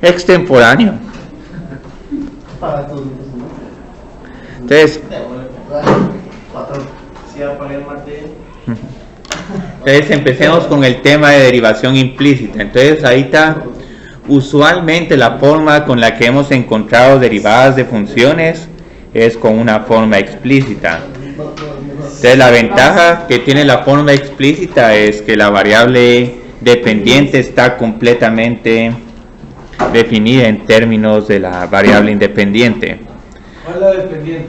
extemporáneo. Entonces, empecemos con el tema de derivación implícita. Entonces ahí está, usualmente la forma con la que hemos encontrado derivadas de funciones es con una forma explícita. Entonces la ventaja que tiene la forma explícita es que la variable dependiente está completamente definida en términos de la variable independiente. ¿Cuál es la dependiente?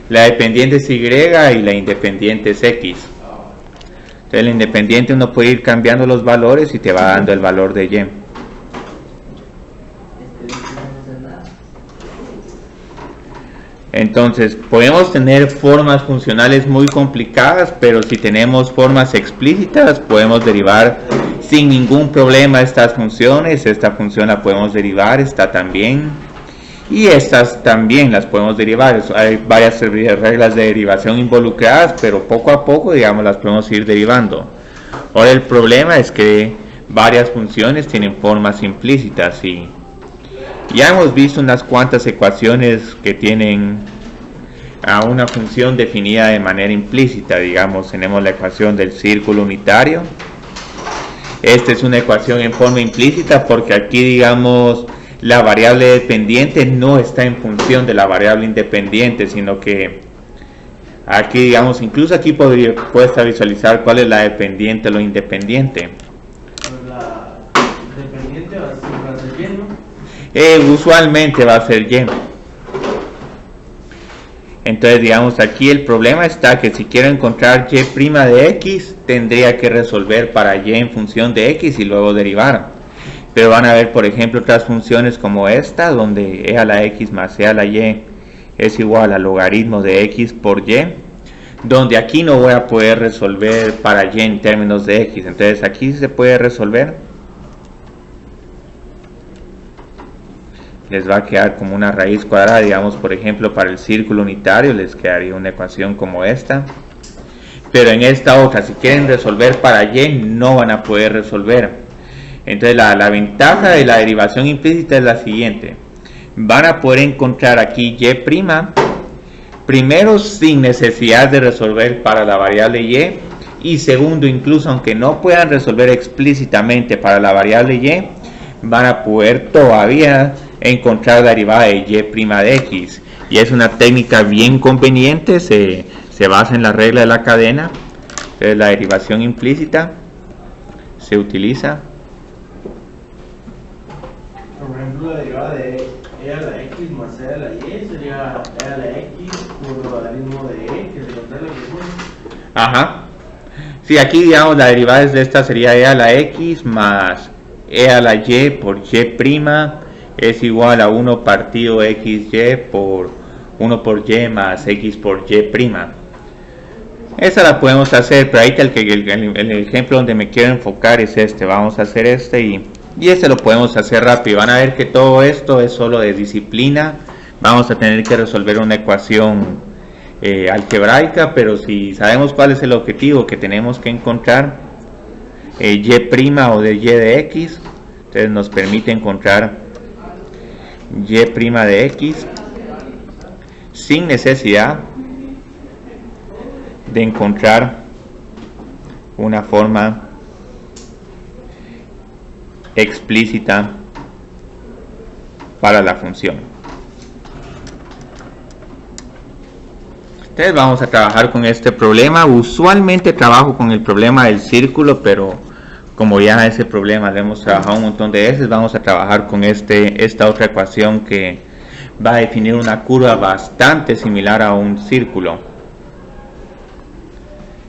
La dependiente es Y y la independiente es X. Entonces la independiente uno puede ir cambiando los valores y te va dando el valor de Y. Entonces podemos tener formas funcionales muy complicadas, pero si tenemos formas explícitas podemos derivar sin ningún problema estas funciones. Esta función la podemos derivar, esta también, y estas también las podemos derivar. Hay varias reglas de derivación involucradas, pero poco a poco, digamos, las podemos ir derivando. Ahora el problema es que varias funciones tienen formas implícitas y ya hemos visto unas cuantas ecuaciones que tienen a una función definida de manera implícita. Digamos, tenemos la ecuación del círculo unitario. Esta es una ecuación en forma implícita porque aquí, digamos, la variable dependiente no está en función de la variable independiente, sino que aquí, digamos, incluso aquí puedes visualizar cuál es la dependiente o lo independiente. La dependiente va a ser Y, ¿no? Usualmente va a ser Y. Entonces, digamos, aquí el problema está que si quiero encontrar Y' de X, tendría que resolver para Y en función de X y luego derivar. Pero van a ver, por ejemplo, otras funciones como esta, donde E a la X más E a la Y es igual al logaritmo de X por Y, donde aquí no voy a poder resolver para Y en términos de X. Entonces aquí se puede resolver. Les va a quedar como una raíz cuadrada, digamos, por ejemplo, para el círculo unitario les quedaría una ecuación como esta. Pero en esta otra, si quieren resolver para Y, no van a poder resolver. Entonces la ventaja de la derivación implícita es la siguiente. Van a poder encontrar aquí Y', primero sin necesidad de resolver para la variable Y, y segundo, incluso aunque no puedan resolver explícitamente para la variable Y, van a poder todavía encontrar la derivada de Y' de X. Y es una técnica bien conveniente, se basa en la regla de la cadena. Entonces la derivación implícita se utiliza. Por ejemplo, la derivada de E a la X más E a la Y sería E a la X por logaritmo de E, que se contrae la ecuación. Ajá. Sí, aquí, digamos, la derivada de esta sería E a la X más E a la Y por Y' es igual a 1 partido XY por 1 por Y más X por Y'. Esa la podemos hacer, pero ahí el ejemplo donde me quiero enfocar es este. Vamos a hacer este y este lo podemos hacer rápido. Van a ver que todo esto es solo de disciplina. Vamos a tener que resolver una ecuación algebraica, pero si sabemos cuál es el objetivo que tenemos que encontrar, Y' o de Y de X, entonces nos permite encontrar Y' de X sin necesidad de encontrar una forma explícita para la función. Entonces vamos a trabajar con este problema. Usualmente trabajo con el problema del círculo, pero como ya ese problema lo hemos trabajado un montón de veces, vamos a trabajar con esta otra ecuación que va a definir una curva bastante similar a un círculo.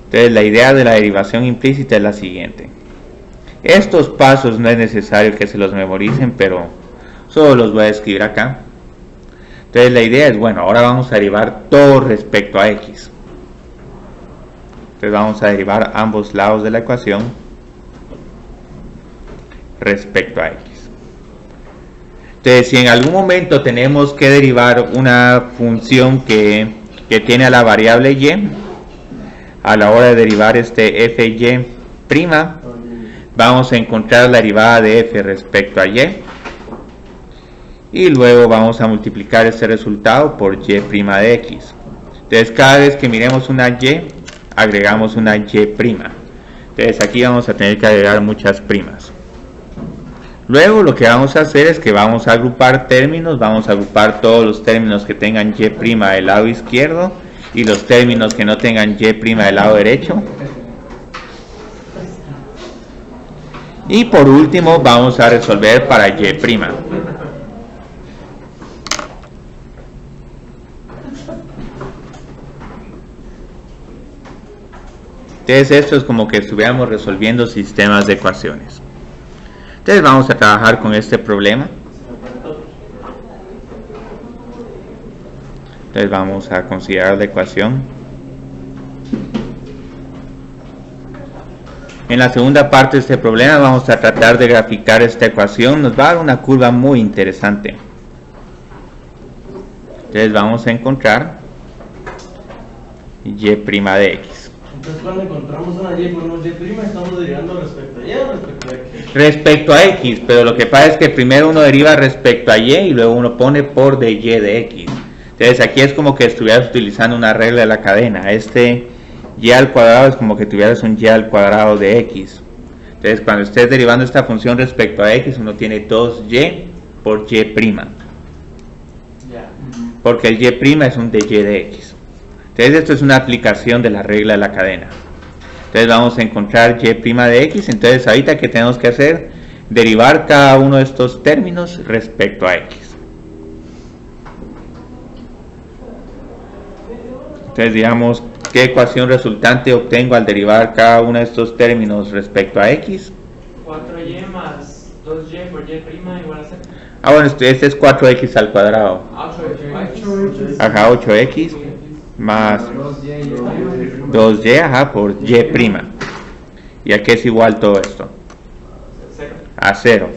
Entonces la idea de la derivación implícita es la siguiente. Estos pasos no es necesario que se los memoricen, pero solo los voy a escribir acá. Entonces la idea es, bueno, ahora vamos a derivar todo respecto a X. Entonces vamos a derivar ambos lados de la ecuación respecto a X. Entonces si en algún momento tenemos que derivar una función que tiene a la variable Y, a la hora de derivar este fy', vamos a encontrar la derivada de f respecto a y. y luego vamos a multiplicar este resultado por y' de x. Entonces cada vez que miremos una y, agregamos una y'. Entonces aquí vamos a tener que agregar muchas primas. Luego lo que vamos a hacer es que vamos a agrupar términos, vamos a agrupar todos los términos que tengan y' del lado izquierdo y los términos que no tengan y' del lado derecho. Y por último vamos a resolver para y'. Entonces esto es como que estuviéramos resolviendo sistemas de ecuaciones. Entonces vamos a trabajar con este problema. Entonces vamos a considerar la ecuación. En la segunda parte de este problema vamos a tratar de graficar esta ecuación. Nos va a dar una curva muy interesante. Entonces vamos a encontrar y' de x. Entonces cuando encontramos una y con una y', estamos derivando respecto a y o respecto a x. Respecto a x, pero lo que pasa es que primero uno deriva respecto a y luego uno pone por de y de x. Entonces aquí es como que estuvieras utilizando una regla de la cadena. Este y al cuadrado es como que tuvieras un y al cuadrado de x. Entonces cuando estés derivando esta función respecto a x, uno tiene 2y por y'. Porque el y' es un de y de x. Entonces esto es una aplicación de la regla de la cadena. Entonces vamos a encontrar y' de x. Entonces ahorita que tenemos que hacer, derivar cada uno de estos términos respecto a x. Entonces digamos, ¿qué ecuación resultante obtengo al derivar cada uno de estos términos respecto a x? 4y más 2y por y' igual a 0. Bueno, este es 4x al cuadrado. 8x. Ajá, 8x más 2y, ajá, por y'. ¿Y a qué es igual todo esto? 0. A 0.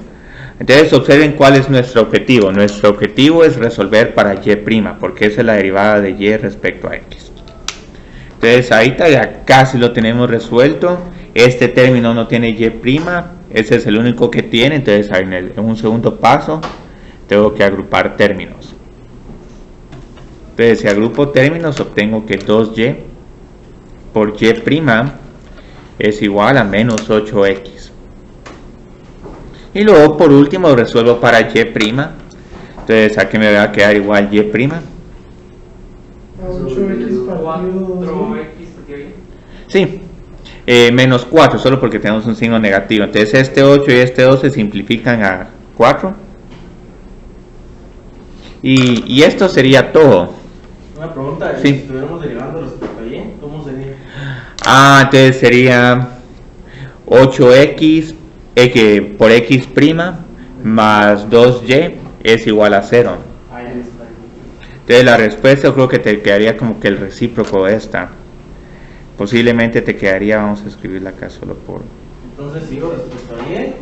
Entonces observen cuál es nuestro objetivo. Nuestro objetivo es resolver para y', porque esa es la derivada de y respecto a x. Entonces ahorita ya casi lo tenemos resuelto. Este término no tiene y', ese es el único que tiene. Entonces en un segundo paso tengo que agrupar términos. Entonces si agrupo términos obtengo que 2y por y' es igual a menos 8x. Y luego por último resuelvo para y'. Entonces aquí me va a quedar igual y'. 4x partido y. Sí, menos 4, solo porque tenemos un signo negativo. Entonces este 8 y este 2 se simplifican a 4. Y esto sería todo. Una pregunta, Sí. si estuviéramos derivando respecto a y, ¿cómo sería? Entonces sería 8x por x' más 2y es igual a 0. Entonces la respuesta yo creo que te quedaría como que el recíproco de esta. Posiblemente te quedaría, vamos a escribirla acá solo por... Entonces sigo respecto a y,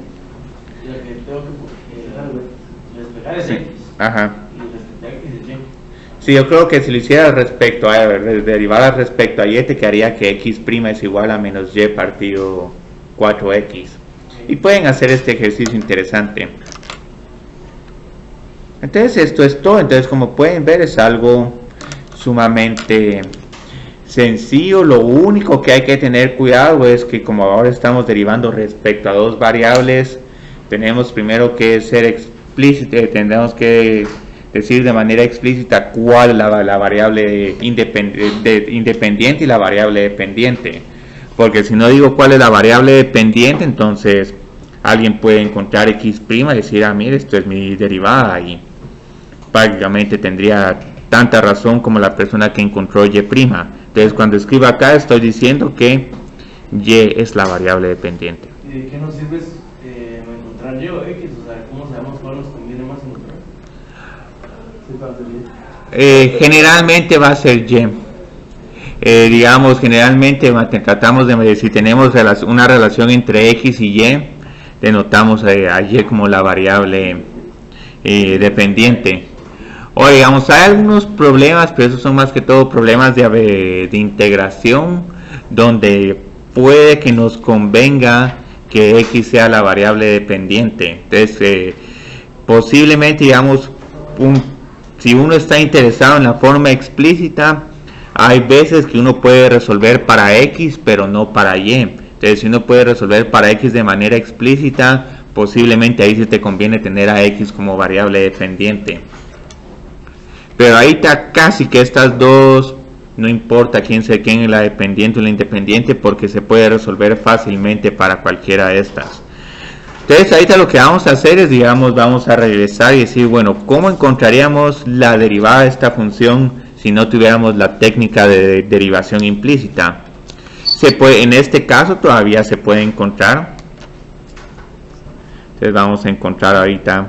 y lo que tengo que despejar es Sí. x. Ajá. Y respecto a x es y. Sí, yo creo que si lo hicieras respecto a derivadas respecto a y, te quedaría que x' es igual a menos y partido 4x. Y pueden hacer este ejercicio interesante. Entonces esto es todo. Entonces como pueden ver es algo sumamente sencillo. Lo único que hay que tener cuidado es que como ahora estamos derivando respecto a dos variables, tenemos primero que ser explícito, tendremos que decir de manera explícita cuál es la variable independiente y la variable dependiente, porque si no digo cuál es la variable dependiente, entonces alguien puede encontrar x' y decir, mire, esto es mi derivada, y prácticamente tendría tanta razón como la persona que encontró y'. Entonces cuando escribo acá estoy diciendo que y es la variable dependiente. ¿Y de qué nos sirve encontrar y o x? O sea, ¿cómo sabemos cuál nos conviene más encontrar? Generalmente va a ser y. Digamos, generalmente tratamos de, si tenemos una relación entre x y y, denotamos a y como la variable dependiente. O digamos, hay algunos problemas, pero esos son más que todo problemas de integración, donde puede que nos convenga que x sea la variable dependiente. Entonces, posiblemente, digamos, si uno está interesado en la forma explícita, hay veces que uno puede resolver para X pero no para Y. Entonces si uno puede resolver para X de manera explícita, posiblemente ahí se te conviene tener a X como variable dependiente. Pero ahí está casi que estas dos, no importa quién es la dependiente o la independiente, porque se puede resolver fácilmente para cualquiera de estas. Entonces ahorita lo que vamos a hacer es, digamos, vamos a regresar y decir, bueno, ¿cómo encontraríamos la derivada de esta función si no tuviéramos la técnica de derivación implícita? En este caso todavía se puede encontrar. Entonces vamos a encontrar ahorita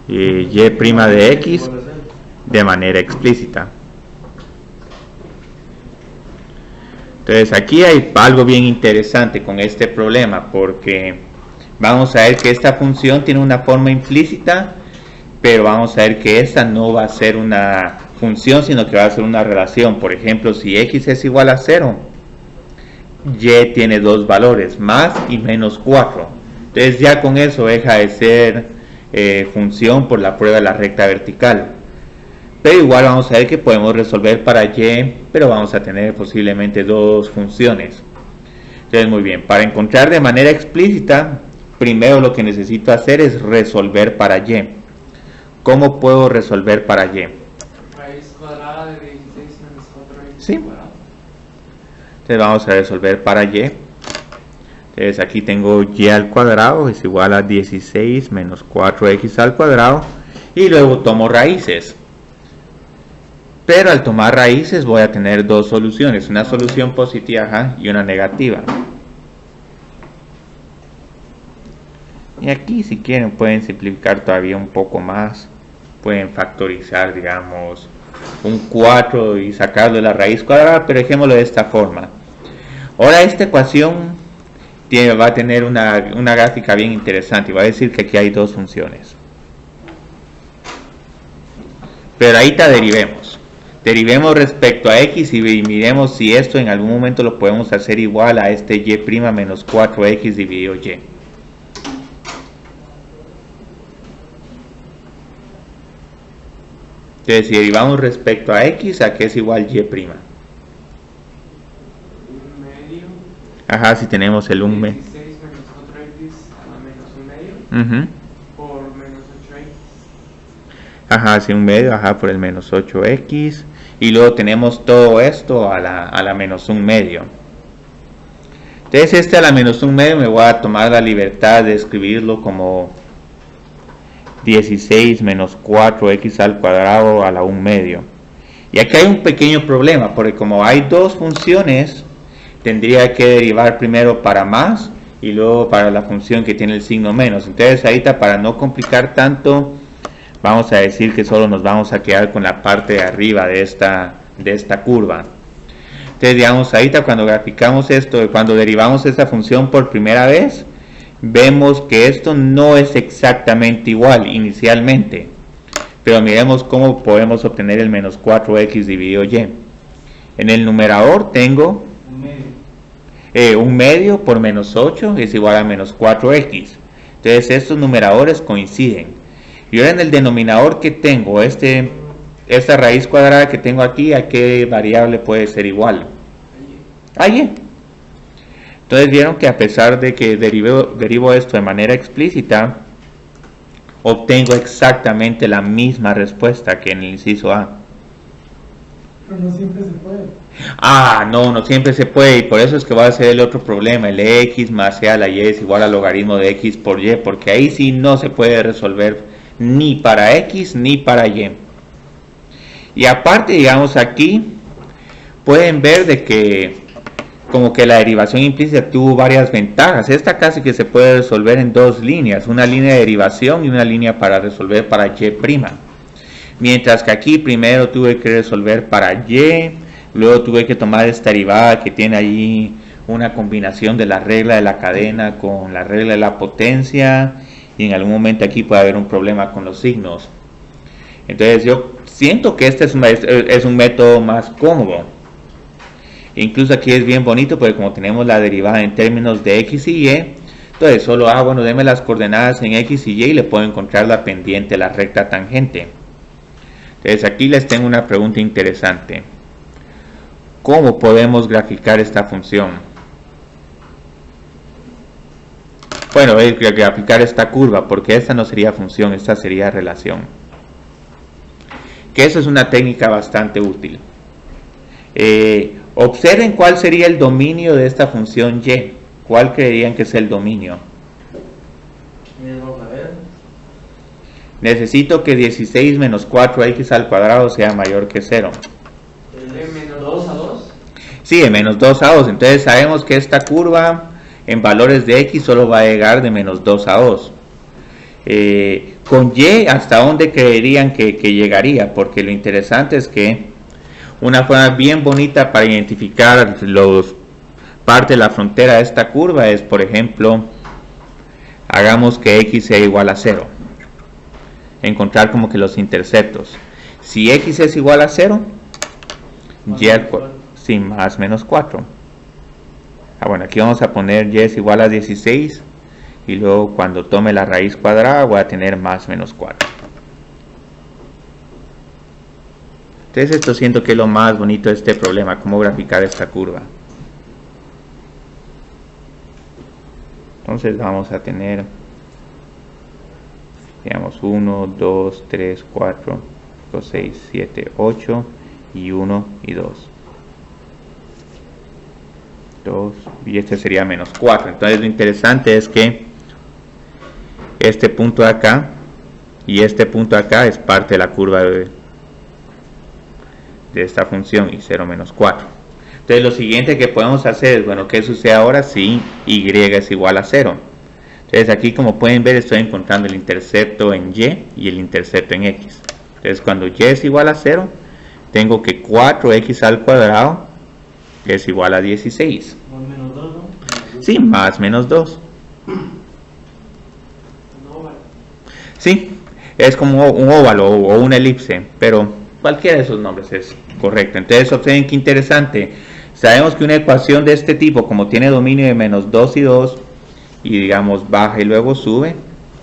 y' de x de manera explícita. Entonces aquí hay algo bien interesante con este problema, porque vamos a ver que esta función tiene una forma implícita, pero vamos a ver que esta no va a ser una función, sino que va a ser una relación. Por ejemplo, si x es igual a 0, y tiene dos valores, más y menos 4. Entonces ya con eso deja de ser función por la prueba de la recta vertical. Pero igual vamos a ver que podemos resolver para y, pero vamos a tener posiblemente dos funciones. Entonces muy bien, para encontrar de manera explícita, primero lo que necesito hacer es resolver para y. ¿Cómo puedo resolver para y? Raíz cuadrada de 16 menos 4x Sí. cuadrado. Entonces vamos a resolver para y. Entonces aquí tengo y al cuadrado es igual a 16 menos 4x al cuadrado, y luego tomo raíces. Pero al tomar raíces voy a tener dos soluciones, una solución positiva y una negativa. Y aquí si quieren pueden simplificar todavía un poco más, pueden factorizar, digamos, un 4 y sacarlo de la raíz cuadrada, pero dejémoslo de esta forma. Ahora esta ecuación va a tener una gráfica bien interesante y va a decir que aquí hay dos funciones. Pero ahorita derivemos respecto a x y miremos si esto en algún momento lo podemos hacer igual a este y' menos 4x dividido y. Entonces si derivamos respecto a x, ¿a qué es igual y'? Un medio. Ajá, si tenemos el 1 medio. 16 menos 4x a la menos 1 medio. Por menos 8x. Ajá, sí, 1 medio, ajá, por el menos 8x. Y luego tenemos todo esto a la menos 1 medio. Entonces a la menos 1 medio me voy a tomar la libertad de escribirlo como 16 menos 4x al cuadrado a la 1 medio. Y aquí hay un pequeño problema, porque como hay dos funciones, tendría que derivar primero para más y luego para la función que tiene el signo menos. Entonces ahorita, para no complicar tanto, vamos a decir que solo nos vamos a quedar con la parte de arriba de esta curva. Entonces digamos, ahorita cuando graficamos esto, cuando derivamos esta función por primera vez, vemos que esto no es exactamente igual inicialmente, pero miremos cómo podemos obtener el menos 4x dividido y. En el numerador tengo 1 medio por menos 8 es igual a menos 4x. Entonces estos numeradores coinciden. Y ahora en el denominador que tengo, esta raíz cuadrada que tengo aquí, ¿a qué variable puede ser igual? A y. Entonces vieron que a pesar de que derivo esto de manera explícita, obtengo exactamente la misma respuesta que en el inciso A. Pero no siempre se puede. No siempre se puede, y por eso es que va a ser el otro problema, el x más e a la y es igual al logaritmo de x por y, porque ahí sí no se puede resolver ni para x ni para y. Y aparte, digamos, aquí pueden ver de que como que la derivación implícita tuvo varias ventajas. Esta casi que se puede resolver en dos líneas, una línea de derivación y una línea para resolver para y'. Mientras que aquí primero tuve que resolver para y, luego tuve que tomar esta derivada que tiene ahí una combinación de la regla de la cadena con la regla de la potencia, y en algún momento aquí puede haber un problema con los signos. Entonces yo siento que este es un método más cómodo. Incluso aquí es bien bonito porque como tenemos la derivada en términos de x y y, Entonces solo, bueno, deme las coordenadas en X y Y y le puedo encontrar la pendiente, la recta tangente. Entonces aquí les tengo una pregunta interesante. ¿Cómo podemos graficar esta función? Bueno, graficar esta curva, porque esta no sería función, esta sería relación. Que eso es una técnica bastante útil. Observen cuál sería el dominio de esta función y. ¿Cuál creerían que es el dominio? Vamos a ver. Necesito que 16 menos 4x al cuadrado sea mayor que 0. ¿Menos 2 a 2? Sí, de menos 2 a 2. Entonces sabemos que esta curva en valores de x solo va a llegar de menos 2 a 2. Con y, ¿hasta dónde creerían que llegaría? Porque lo interesante es que una forma bien bonita para identificar parte de la frontera de esta curva es, por ejemplo, hagamos que x sea igual a 0. Encontrar como que los interceptos. Si x es igual a 0, y sí, más menos 4. Bueno, aquí vamos a poner y es igual a 16 y luego cuando tome la raíz cuadrada voy a tener más menos 4. Entonces esto siento que es lo más bonito de este problema, cómo graficar esta curva. Entonces vamos a tener, digamos, 1, 2, 3, 4, 5, 6, 7, 8 y 1 y 2. 2 y este sería menos 4. Entonces lo interesante es que este punto de acá y este punto de acá es parte de la curva de esta función y 0 menos 4. Entonces lo siguiente que podemos hacer es, bueno, ¿qué sucede ahora si y es igual a 0? Entonces aquí, como pueden ver, estoy encontrando el intercepto en y el intercepto en x. Entonces cuando y es igual a 0, tengo que 4x al cuadrado es igual a 16. Más menos 2, ¿no? Sí, más menos 2. Sí, es como un óvalo o una elipse, pero cualquiera de esos nombres es correcto. Entonces observen qué interesante. Sabemos que una ecuación de este tipo, como tiene dominio de menos 2 y 2, y digamos baja y luego sube,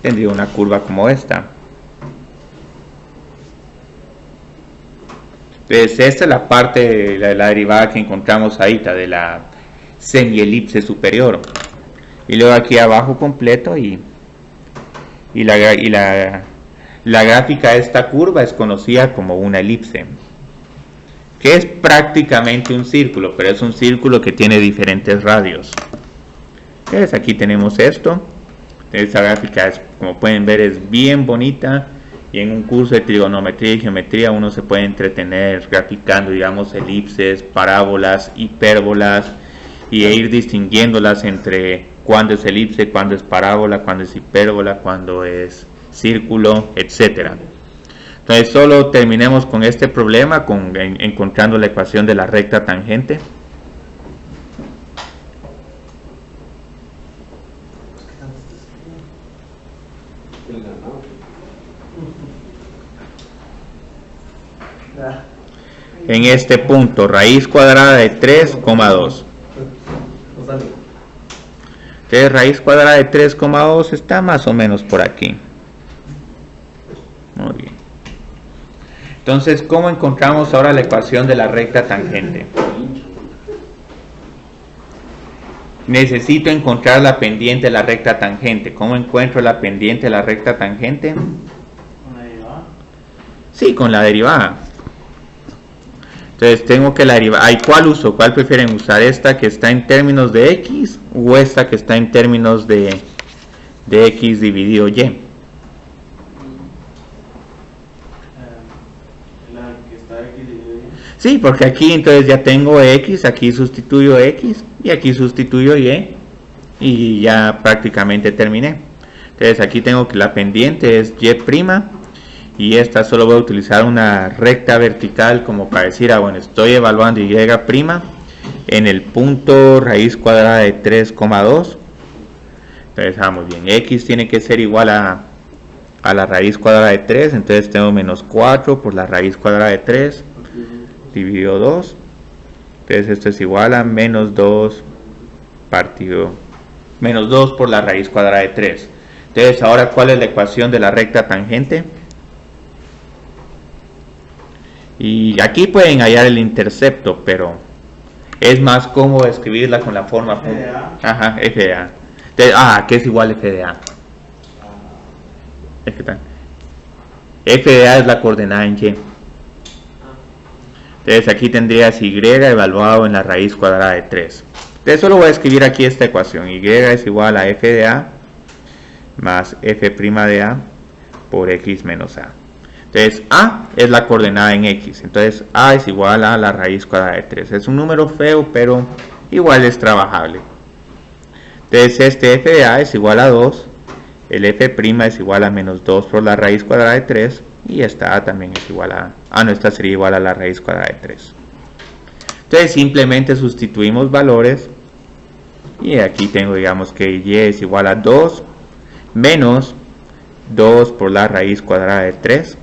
tendría una curva como esta. Entonces esta es la parte de la derivada que encontramos ahorita, de la semielipse superior. Y luego aquí abajo completo y la gráfica de esta curva es conocida como una elipse, que es prácticamente un círculo, pero es un círculo que tiene diferentes radios. Entonces aquí tenemos esto. Esta gráfica, como pueden ver, es bien bonita, y en un curso de trigonometría y geometría uno se puede entretener graficando, digamos, elipses, parábolas, hipérbolas, y ir distinguiéndolas entre cuándo es elipse, cuándo es parábola, cuándo es hipérbola, cuándo es círculo, etcétera. Entonces solo terminemos con este problema, encontrando la ecuación de la recta tangente. En este punto, raíz cuadrada de 3,2. Entonces raíz cuadrada de 3,2 está más o menos por aquí. Muy bien. Entonces, ¿cómo encontramos ahora la ecuación de la recta tangente? Necesito encontrar la pendiente de la recta tangente. ¿Cómo encuentro la pendiente de la recta tangente? ¿Con la derivada? Sí, con la derivada. Entonces tengo que la derivada. ¿Cuál uso? ¿Cuál prefieren usar? ¿Esta que está en términos de x o esta que está en términos de x dividido y? La que está aquí dividida. Sí, porque aquí entonces ya tengo x, aquí sustituyo x y aquí sustituyo y ya prácticamente terminé. Entonces aquí tengo que la pendiente es y', y esta solo voy a utilizar una recta vertical como para decir, bueno, estoy evaluando y' en el punto raíz cuadrada de 3,2. Entonces, muy bien, x tiene que ser igual a la raíz cuadrada de 3, entonces tengo menos 4 por la raíz cuadrada de 3 dividido 2. Entonces esto es igual a menos 2 partido menos 2 por la raíz cuadrada de 3. Entonces, ahora, ¿cuál es la ecuación de la recta tangente? Y aquí pueden hallar el intercepto, pero es más cómodo escribirla con la forma F de A. Ajá, f de A. Que es igual a f de A. F de A es la coordenada en Y. Entonces aquí tendrías Y evaluado en la raíz cuadrada de 3. Entonces solo voy a escribir aquí esta ecuación. Y es igual a f de A más f' de A por x menos A. Entonces A es la coordenada en X. Entonces A es igual a la raíz cuadrada de 3. Es un número feo, pero igual es trabajable. Entonces este f de A es igual a 2. El f' es igual a menos 2 por la raíz cuadrada de 3. Y esta A también es igual a... no, esta sería igual a la raíz cuadrada de 3. Entonces simplemente sustituimos valores. Y aquí tengo, digamos, que Y es igual a 2 menos 2 por la raíz cuadrada de 3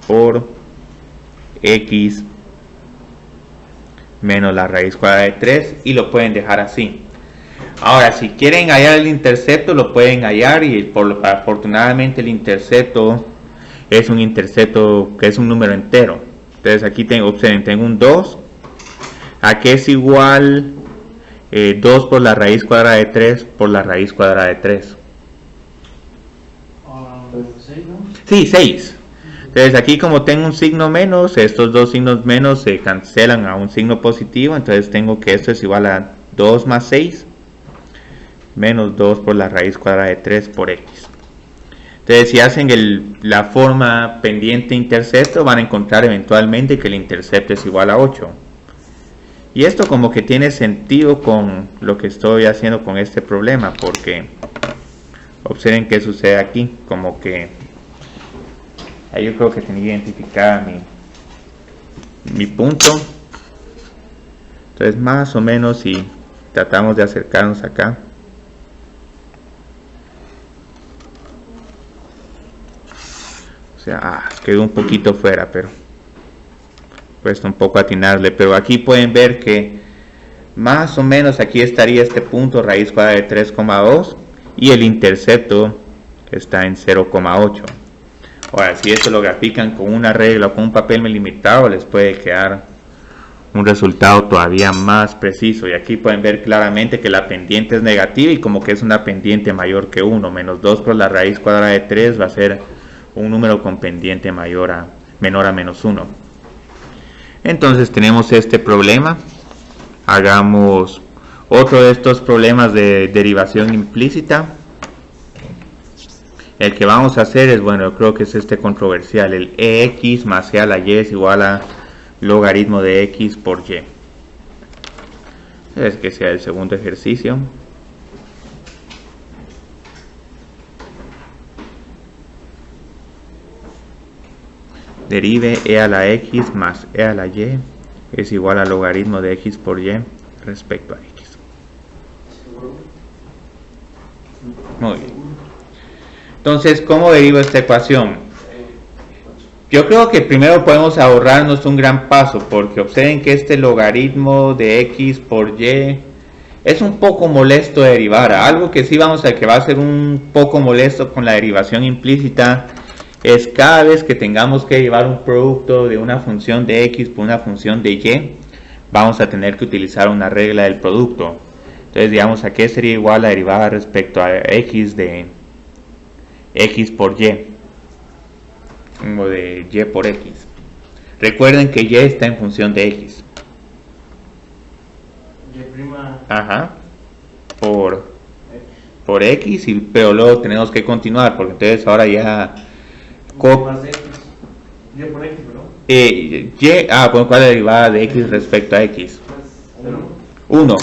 por X menos la raíz cuadrada de 3. Y lo pueden dejar así. Ahora, si quieren hallar el intercepto, lo pueden hallar. Y afortunadamente el intercepto es un intercepto que es un número entero. Entonces aquí observen, tengo un 2, a que es igual 2 por la raíz cuadrada de 3 por la raíz cuadrada de 3. 6, ¿no? Sí, 6. Entonces aquí, como tengo un signo menos, estos dos signos menos se cancelan a un signo positivo. Entonces tengo que esto es igual a 2 más 6 menos 2 por la raíz cuadrada de 3 por X. Entonces, si hacen la forma pendiente-intercepto, van a encontrar eventualmente que el intercepto es igual a 8. Y esto como que tiene sentido con lo que estoy haciendo con este problema, porque observen qué sucede aquí. Como que ahí yo creo que tenía identificada mi punto. Entonces, más o menos, si tratamos de acercarnos acá, o sea, quedó un poquito fuera, pero cuesta un poco atinarle. Pero aquí pueden ver que más o menos aquí estaría este punto, raíz cuadrada de 3,2, y el intercepto está en 0,8. Ahora, si esto lo grafican con una regla o con un papel limitado, les puede quedar un resultado todavía más preciso. Y aquí pueden ver claramente que la pendiente es negativa, y como que es una pendiente mayor que 1, menos 2 por la raíz cuadrada de 3 va a ser un número con pendiente menor a menos 1. Entonces tenemos este problema. Hagamos otro de estos problemas de derivación implícita. El que vamos a hacer es, bueno, yo creo que es este controversial. El EX más E a la Y es igual a logaritmo de X por Y. Es que sea el segundo ejercicio. Derive E a la X más E a la Y es igual a logaritmo de X por Y respecto a X. Muy bien. Entonces, ¿cómo derivo esta ecuación? Yo creo que primero podemos ahorrarnos un gran paso, porque observen que este logaritmo de X por Y es un poco molesto de derivar. Algo que sí vamos a que va a ser un poco molesto con la derivación implícita es cada vez que tengamos que derivar un producto de una función de X por una función de Y, vamos a tener que utilizar una regla del producto. Entonces, digamos, ¿a qué sería igual la derivada respecto a X de X por Y? O de Y por X. Recuerden que Y está en función de X. Y prima. Ajá. Por X, pero luego tenemos que continuar, porque entonces ahora ya... Más X. Y por X, ¿no? ¿cuál es la derivada de X respecto a X? 1.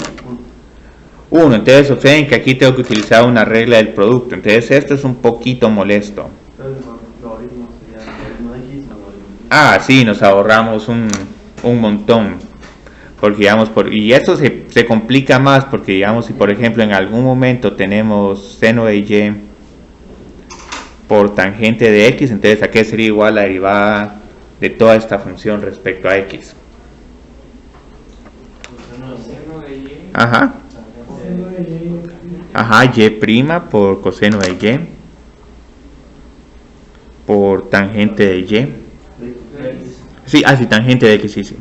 Entonces observen que aquí tengo que utilizar una regla del producto. Entonces esto es un poquito molesto. Entonces, logaritmo sería logaritmo de X más logaritmo de Y. Sí, nos ahorramos un montón. Porque digamos, y esto se complica más, porque digamos, si por ejemplo en algún momento tenemos seno de Y por tangente de X, entonces ¿a qué sería igual la derivada de toda esta función respecto a X? Seno de Y. Ajá. Ajá, y' por coseno de y por tangente de y. Sí, sí, tangente de x, sí.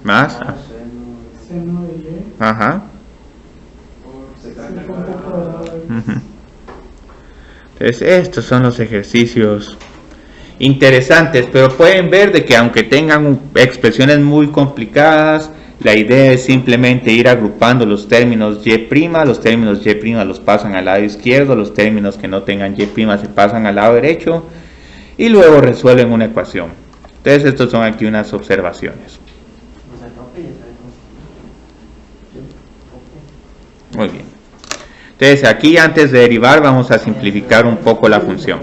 Más. Seno de y. Ajá. Ujú. Entonces, estos son los ejercicios interesantes, pero pueden ver de que aunque tengan expresiones muy complicadas, la idea es simplemente ir agrupando los términos y', los términos y' los pasan al lado izquierdo, los términos que no tengan y' se pasan al lado derecho y luego resuelven una ecuación. Entonces, estos son aquí unas observaciones. Muy bien. Entonces, aquí antes de derivar vamos a simplificar un poco la función.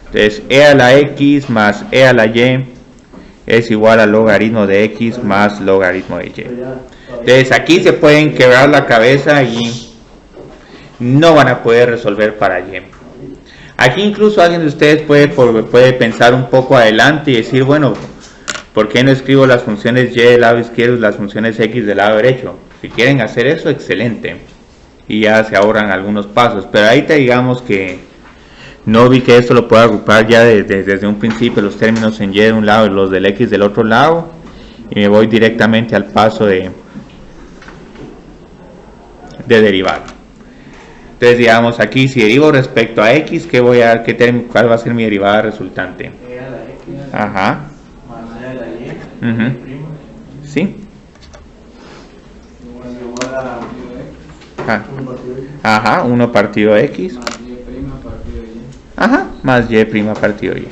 Entonces, e a la x más e a la y es igual al logaritmo de x más logaritmo de y. Entonces, aquí se pueden quebrar la cabeza y no van a poder resolver para y. Aquí incluso alguien de ustedes puede pensar un poco adelante y decir, bueno, ¿por qué no escribo las funciones y del lado izquierdo y las funciones x del lado derecho? Si quieren hacer eso, excelente. Y ya se ahorran algunos pasos. Pero ahí te digamos que no vi que esto lo pueda agrupar ya desde un principio, los términos en y de un lado y los del x del otro lado. Y me voy directamente al paso de derivar. Entonces digamos aquí, si derivo respecto a x, ¿cuál va a ser mi derivada resultante? E a la x. Ajá. Más e a la y. Sí. Igual a Ajá, 1 partido x. Más y' partido y. Ajá, más y' partido y.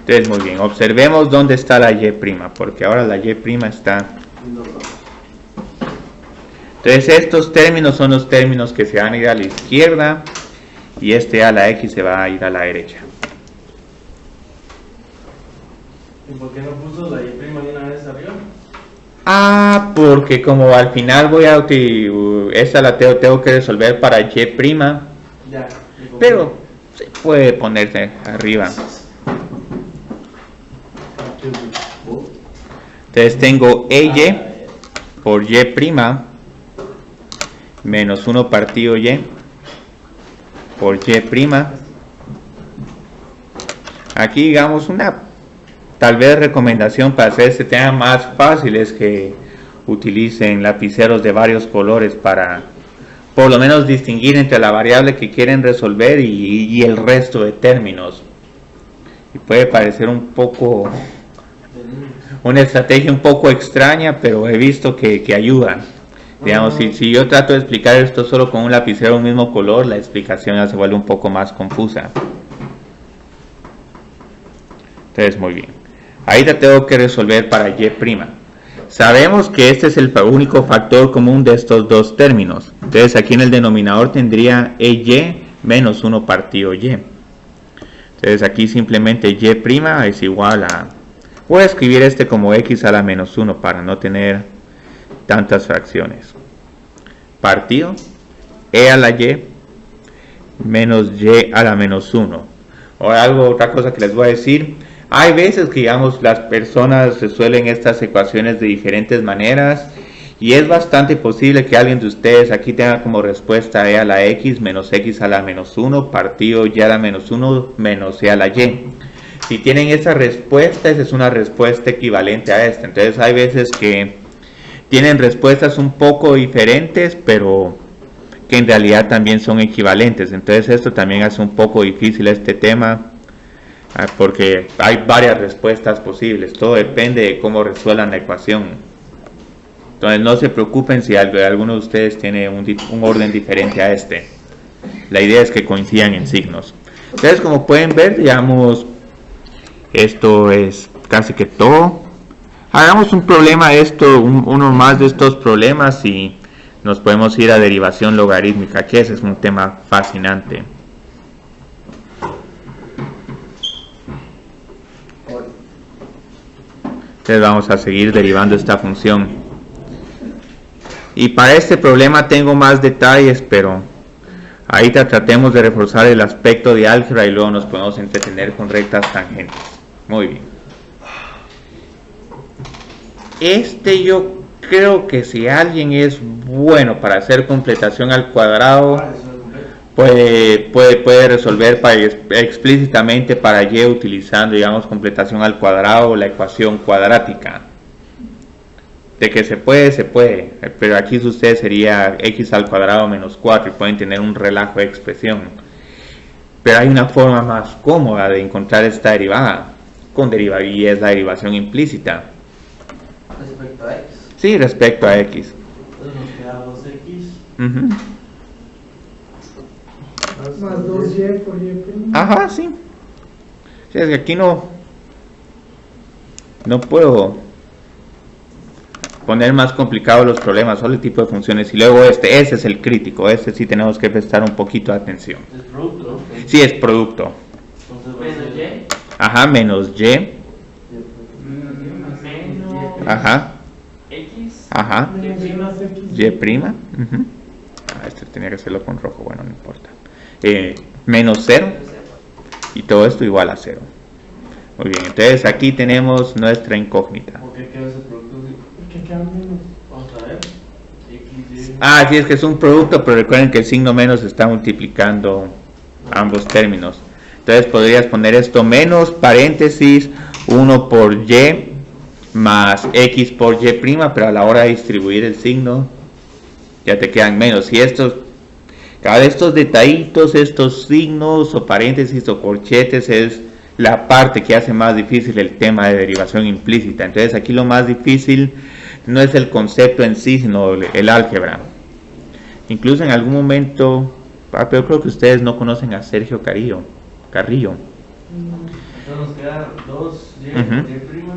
Entonces muy bien, observemos dónde está la y', porque ahora la y' está. Entonces estos términos son los términos que se van a ir a la izquierda y este a la x se va a ir a la derecha. ¿Y por qué no puso la y' de una vez arriba? Porque como al final voy a utilizar, esta la tengo que resolver para y', Ya. pero se puede ponerse arriba. Entonces tengo y por y' menos 1 partido y por y'. Aquí digamos una tal vez recomendación para hacer este tema más fácil es que utilicen lapiceros de varios colores para por lo menos distinguir entre la variable que quieren resolver y el resto de términos. Y puede parecer un poco una estrategia un poco extraña, pero he visto que ayuda. Digamos, si yo trato de explicar esto solo con un lapicero de un mismo color, la explicación ya se vuelve un poco más confusa. Entonces, muy bien. Ahí la tengo que resolver para y'. Sabemos que este es el único factor común de estos dos términos. Entonces, aquí en el denominador tendría y menos 1 partido y. Entonces, aquí simplemente y' es igual a... Voy a escribir este como x a la menos 1 para no tener tantas fracciones. Partido e a la y menos y a la menos 1. Ahora otra cosa que les voy a decir. Hay veces que digamos las personas resuelven estas ecuaciones de diferentes maneras y es bastante posible que alguien de ustedes aquí tenga como respuesta e a la x menos x a la menos 1 partido y a la menos 1 menos e a la y. Si tienen esa respuesta, esa es una respuesta equivalente a esta. Entonces hay veces que tienen respuestas un poco diferentes, pero que en realidad también son equivalentes. Entonces esto también hace un poco difícil este tema, porque hay varias respuestas posibles. Todo depende de cómo resuelvan la ecuación. Entonces no se preocupen si alguno de ustedes tiene un orden diferente a este. La idea es que coincidan en signos. Entonces, como pueden ver, digamos, esto es casi que todo. Hagamos un problema de esto, uno más de estos problemas y nos podemos ir a derivación logarítmica, que ese es un tema fascinante. Entonces vamos a seguir derivando esta función. Y para este problema tengo más detalles, pero ahí tratemos de reforzar el aspecto de álgebra y luego nos podemos entretener con rectas tangentes. Muy bien. Yo creo que si alguien es bueno para hacer completación al cuadrado, puede resolver explícitamente para y utilizando, digamos, completación al cuadrado o la ecuación cuadrática. De que se puede, pero aquí usted sería x al cuadrado menos 4 y pueden tener un relajo de expresión. Pero hay una forma más cómoda de encontrar esta derivada con derivada, y es la derivación implícita. Respecto a x. Sí, respecto a x. Entonces nos queda 2x. Más 2y por y prima. Ajá, sí. Sí, es que aquí no puedo poner más complicados los problemas, solo el tipo de funciones. Y luego ese es el crítico, sí tenemos que prestar un poquito de atención. Es producto, ¿no? Sí, es producto. Entonces Menos y. Ajá, menos y. Menos. Ajá. X. Ajá. Y'. Y prima. Este tenía que hacerlo con rojo, bueno, no importa. Menos 0. Y todo esto igual a 0. Muy bien, entonces aquí tenemos nuestra incógnita. ¿Por qué queda ese producto? Que queda menos. Vamos a ver. X, Y. Sí, es que es un producto, pero recuerden que el signo menos está multiplicando ambos términos. Entonces podrías poner esto menos paréntesis 1 por y más x por y prima, pero a la hora de distribuir el signo ya te quedan menos. Y cada de estos detallitos, estos signos o paréntesis o corchetes es la parte que hace más difícil el tema de derivación implícita. Entonces aquí lo más difícil no es el concepto en sí, sino el álgebra. Incluso en algún momento, pero creo que ustedes no conocen a Sergio Carrillo. Entonces nos queda 2y por y prima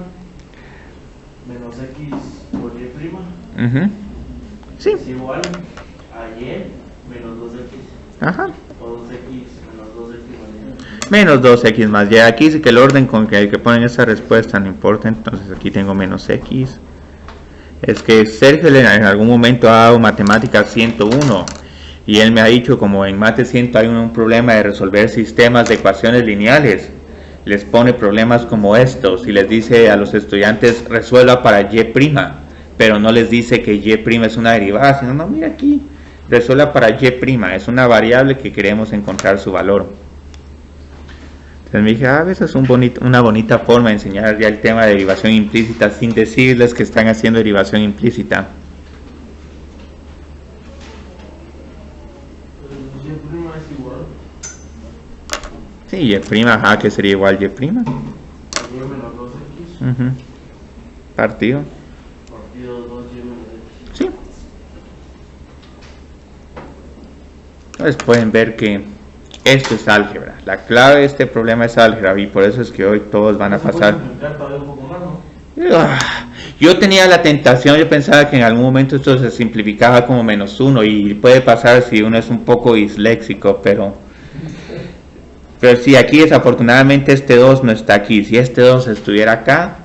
menos x por y prima. Sí. Es igual a y menos 2x. Ajá. O 2x menos 2x más y. Menos 2x más y. Aquí sí que el orden con que ponen esa respuesta no importa. Entonces aquí tengo menos x. Es que Sergio en algún momento ha dado matemáticas 101 y él me ha dicho, como en mate 100 hay un problema de resolver sistemas de ecuaciones lineales, les pone problemas como estos y les dice a los estudiantes resuelva para y', pero no les dice que y' es una derivada, sino no, mira aquí, resuelva para y', es una variable que queremos encontrar su valor. Entonces me dije, a veces es una bonita forma de enseñar ya el tema de derivación implícita sin decirles que están haciendo derivación implícita. Y' es igual Sí, y', ajá, que sería igual y'. a y menos 2x. Partido. Partido 2y menos x. Sí. Entonces pueden ver que esto es álgebra. La clave de este problema es álgebra y por eso es que hoy todos van a pasar. Yo tenía la tentación, yo pensaba que en algún momento esto se simplificaba como -1 y puede pasar si uno es un poco disléxico, pero sí, aquí desafortunadamente este 2 no está aquí. Si este 2 estuviera acá,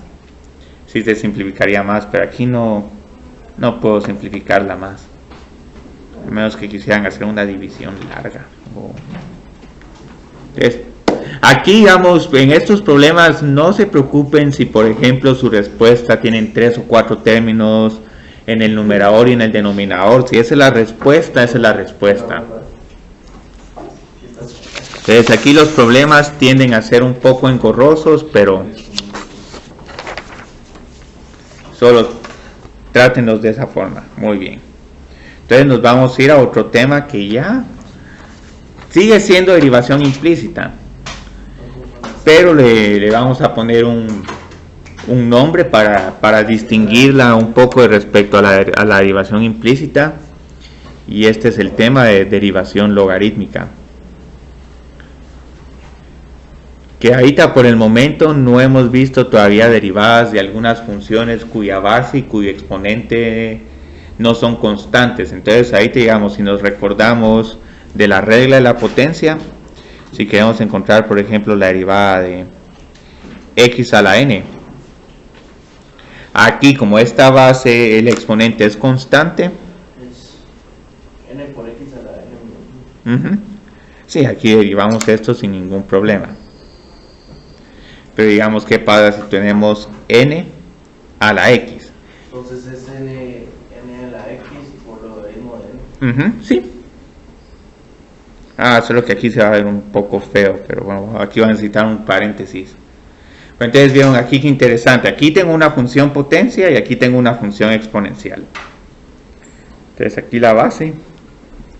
sí se simplificaría más, pero aquí no puedo simplificarla más, a menos que quisieran hacer una división larga. Aquí, digamos, en estos problemas no se preocupen si por ejemplo su respuesta tienen 3 o 4 términos en el numerador y en el denominador. Si esa es la respuesta, esa es la respuesta. Entonces aquí los problemas tienden a ser un poco engorrosos, pero solo trátenlos de esa forma. Muy bien. Entonces nos vamos a ir a otro tema que ya sigue siendo derivación implícita, pero le vamos a poner un nombre para distinguirla un poco respecto a la derivación implícita, y este es el tema de derivación logarítmica, que ahorita por el momento no hemos visto todavía derivadas de algunas funciones cuya base y cuyo exponente no son constantes. Entonces ahí digamos, si nos recordamos de la regla de la potencia, si queremos encontrar por ejemplo la derivada de x a la n, aquí como esta base el exponente es constante, Es n por x a la n. sí, aquí derivamos esto sin ningún problema. Pero digamos, ¿qué pasa si tenemos n a la x? Entonces es n a la x por logaritmo de n. Sí. Solo que aquí se va a ver un poco feo, pero bueno, aquí va a necesitar un paréntesis. Entonces vieron aquí que interesante, aquí tengo una función potencia y aquí tengo una función exponencial. Entonces aquí la base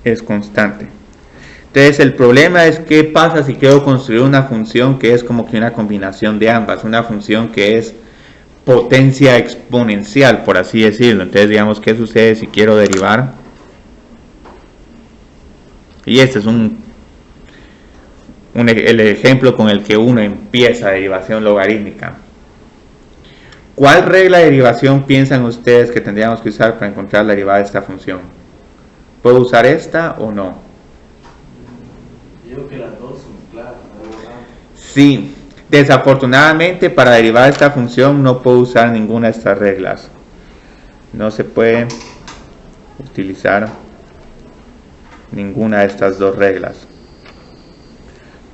es constante. Entonces el problema es qué pasa si quiero construir una función que es como que una combinación de ambas, una función que es potencia exponencial, por así decirlo. Entonces digamos qué sucede si quiero derivar, y este es el ejemplo con el que uno empieza derivación logarítmica. ¿Cuál regla de derivación piensan ustedes que tendríamos que usar para encontrar la derivada de esta función? ¿Puedo usar esta o no? Yo creo que las dos son claras. Sí, desafortunadamente para derivar esta función no puedo usar ninguna de estas reglas. No se puede utilizar ninguna de estas dos reglas,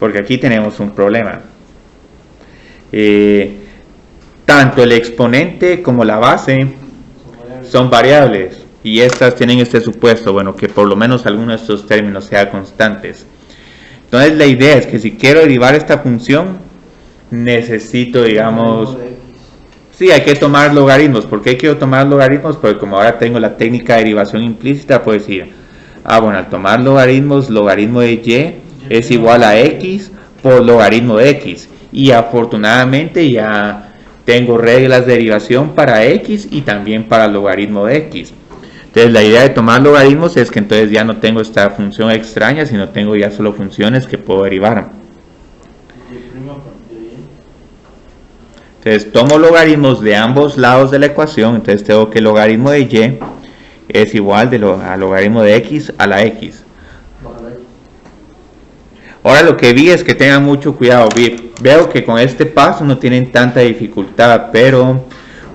porque aquí tenemos un problema. Tanto el exponente como la base son variables y estas tienen este supuesto, bueno, que por lo menos alguno de estos términos sea constantes. Entonces la idea es que si quiero derivar esta función necesito, digamos, sí, hay que tomar logaritmos. ¿Por qué quiero tomar logaritmos? Porque como ahora tengo la técnica de derivación implícita, puedo decir, bueno, al tomar logaritmos, logaritmo de y es igual a x por logaritmo de x, y afortunadamente ya tengo reglas de derivación para x y también para logaritmo de x. Entonces la idea de tomar logaritmos es que entonces ya no tengo esta función extraña, sino tengo ya solo funciones que puedo derivar. Entonces tomo logaritmos de ambos lados de la ecuación, entonces tengo que el logaritmo de y es igual al logaritmo de x a la x. Ahora lo que vi es que tengan mucho cuidado. Veo que con este paso no tienen tanta dificultad, pero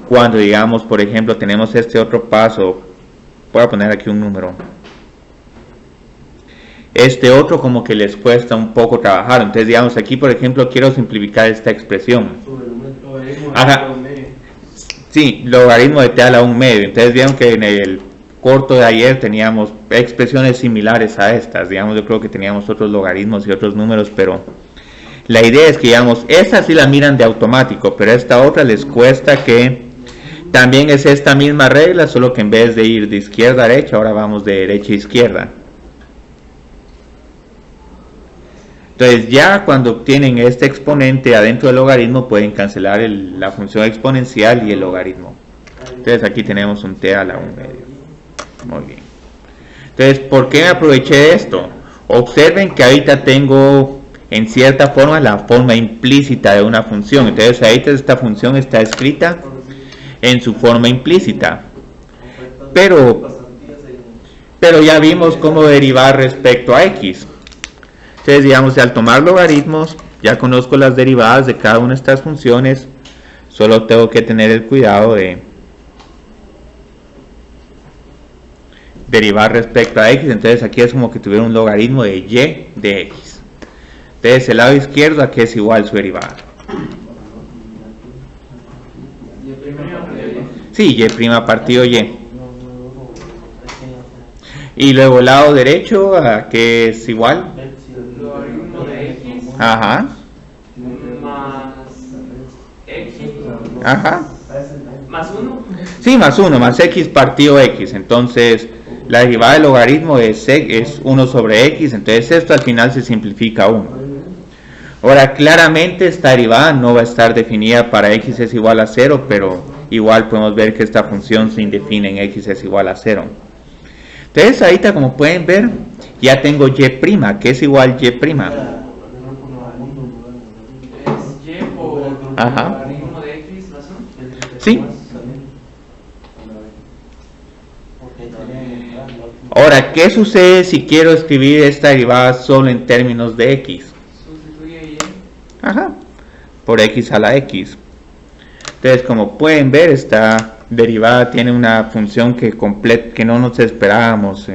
cuando digamos, por ejemplo, tenemos este otro paso, voy a poner aquí un número. Este otro como que les cuesta un poco trabajar. Entonces digamos aquí, por ejemplo, quiero simplificar esta expresión. Ajá. Sí, logaritmo de t a la 1 medio. Entonces vieron que en el corto de ayer teníamos expresiones similares a estas, digamos, yo creo que teníamos otros logaritmos y otros números, pero la idea es que, digamos, esta sí la miran de automático, pero esta otra les cuesta, que también es esta misma regla, solo que en vez de ir de izquierda a derecha, ahora vamos de derecha a izquierda. Entonces ya cuando obtienen este exponente adentro del logaritmo pueden cancelar la función exponencial y el logaritmo. Entonces aquí tenemos un t a la 1 medio. Muy bien. Entonces, ¿por qué me aproveché de esto? Observen que ahorita tengo en cierta forma la forma implícita de una función. Entonces ahorita esta función está escrita en su forma implícita. Pero ya vimos cómo derivar respecto a x. Entonces, digamos, al tomar logaritmos, ya conozco las derivadas de cada una de estas funciones. Solo tengo que tener el cuidado de derivar respecto a x. Entonces aquí es como que tuviera un logaritmo de y de x. Entonces el lado izquierdo aquí es igual su derivada. Sí, y' partido y. Y luego el lado derecho aquí es igual. Logaritmo de x. Ajá. Más x. Ajá. Más 1. Sí, más 1, más x partido x. Entonces la derivada del logaritmo es 1 sobre x, entonces esto al final se simplifica a 1. Ahora claramente esta derivada no va a estar definida para x es igual a 0, pero igual podemos ver que esta función se indefine en x es igual a 0. Entonces ahorita, como pueden ver, ya tengo y', que es igual y'. Es y por logaritmo de x más 1. Sí. Ahora, ¿qué sucede si quiero escribir esta derivada solo en términos de x? Sustituye y. Ajá, por x a la x. Entonces, como pueden ver, esta derivada tiene una función que no nos esperábamos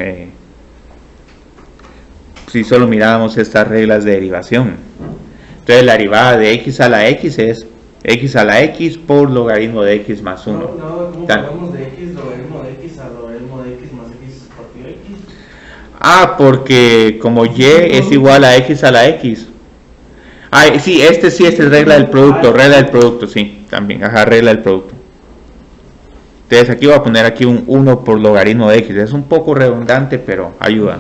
si solo mirábamos estas reglas de derivación. Entonces, la derivada de x a la x es x a la x por logaritmo de x más 1. ¿Cómo pasamos de x logaritmo de x a logaritmo de x más x partido x? Ah, porque como y es igual a x a la x. Ah, sí, esta es regla del producto, sí, también, ajá, regla del producto. Entonces aquí voy a poner aquí un 1 por logaritmo de x, es un poco redundante, pero ayuda.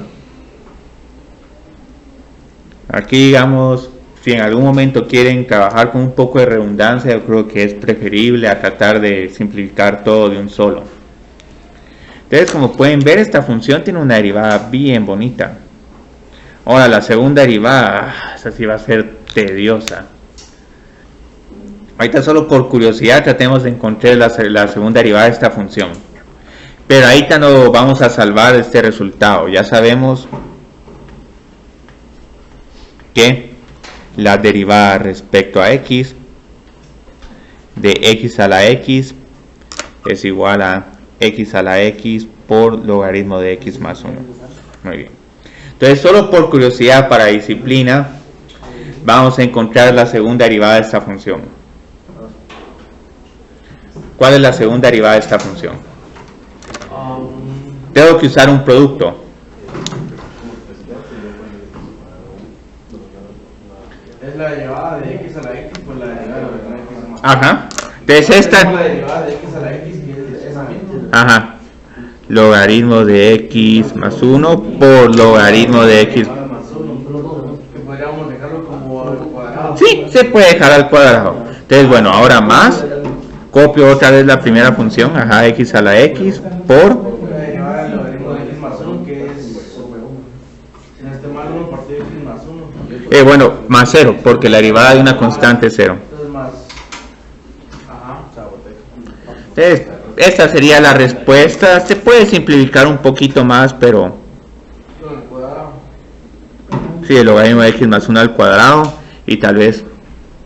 Aquí digamos, si en algún momento quieren trabajar con un poco de redundancia, yo creo que es preferible a tratar de simplificar todo de un solo. Entonces, como pueden ver, esta función tiene una derivada bien bonita. Ahora, la segunda derivada, esa sí va a ser tediosa. Ahorita solo por curiosidad tratemos de encontrar la segunda derivada de esta función. Pero ahorita no vamos a salvar este resultado. Ya sabemos que la derivada respecto a x de x a la x es igual a x a la x por logaritmo de x más 1. Muy bien. Entonces, solo por curiosidad para disciplina, vamos a encontrar la segunda derivada de esta función. ¿Cuál es la segunda derivada de esta función? Tengo que usar un producto. Es la derivada de x a la x por la derivada de x más 1. Ajá. Entonces esta... la derivada de x a la x, que es esa misma. Ajá. Logaritmo de x más 1 por logaritmo de x. Que podríamos dejarlo como al cuadrado. Sí, se puede dejar al cuadrado. Entonces, bueno, ahora más. Copio otra vez la primera función. Ajá, x a la x por... La derivada del logaritmo de x más 1, que es... Si no esté mal, 1 partido de x más 1. Bueno, más 0, porque la derivada de una constante es 0. Entonces más... Ajá. Entonces, esta sería la respuesta. Se puede simplificar un poquito más, pero... Sí, el logaritmo de x más 1 al cuadrado. Y tal vez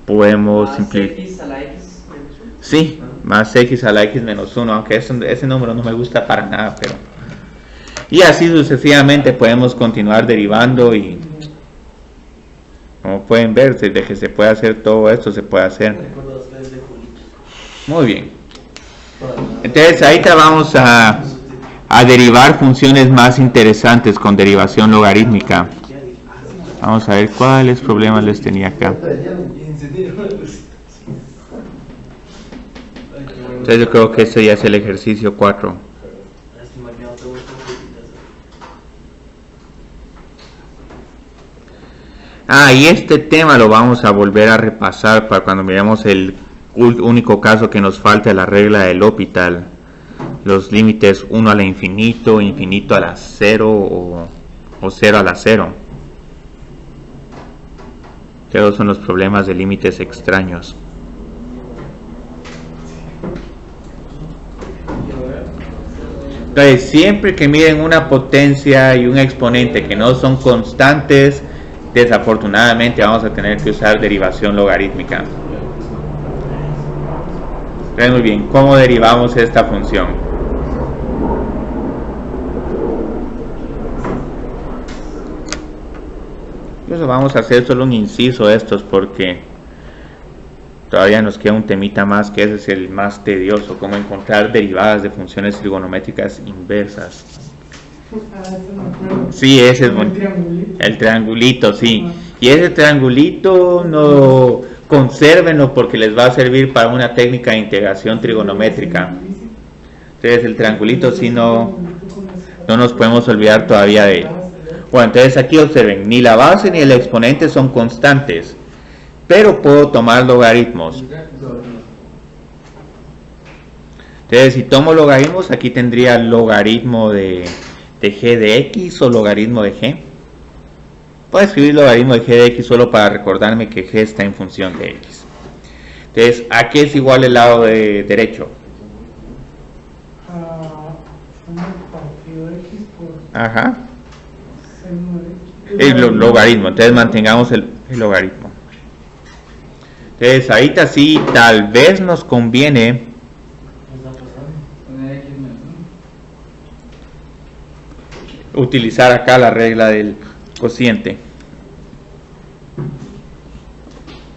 podemos simplificar. X a la x menos 1. Sí, más x a la x menos 1, aunque ese número no me gusta para nada, pero... Y así sucesivamente podemos continuar derivando y... Como pueden ver, desde que se puede hacer todo esto, se puede hacer. Muy bien. Entonces ahorita vamos a derivar funciones más interesantes con derivación logarítmica. Vamos a ver cuáles problemas les tenía acá. Entonces yo creo que este ya es el ejercicio 4. Y este tema lo vamos a volver a repasar para cuando miremos el único caso que nos falta, la regla del L'Hopital. Los límites 1 a la infinito, infinito a la 0 o 0 a la 0. Esos son los problemas de límites extraños. Entonces, siempre que miren una potencia y un exponente que no son constantes, desafortunadamente vamos a tener que usar derivación logarítmica. Muy bien, ¿cómo derivamos esta función? Incluso vamos a hacer solo un inciso de estos porque todavía nos queda un temita más, que ese es el más tedioso, cómo encontrar derivadas de funciones trigonométricas inversas. Sí, ese es el triangulito, sí. Y ese triangulito no consérvenlo porque les va a servir para una técnica de integración trigonométrica. Entonces el triangulito sí no nos podemos olvidar todavía de él. Bueno, entonces aquí observen, ni la base ni el exponente son constantes, pero puedo tomar logaritmos. Entonces si tomo logaritmos, aquí tendría logaritmo de g de x o logaritmo de g. Puedo escribir logaritmo de g de x solo para recordarme que g está en función de x. Entonces, ¿a qué es igual el lado de derecho? Ajá. El logaritmo. Entonces mantengamos el logaritmo. Entonces ahorita sí, tal vez nos conviene utilizar acá la regla del cociente.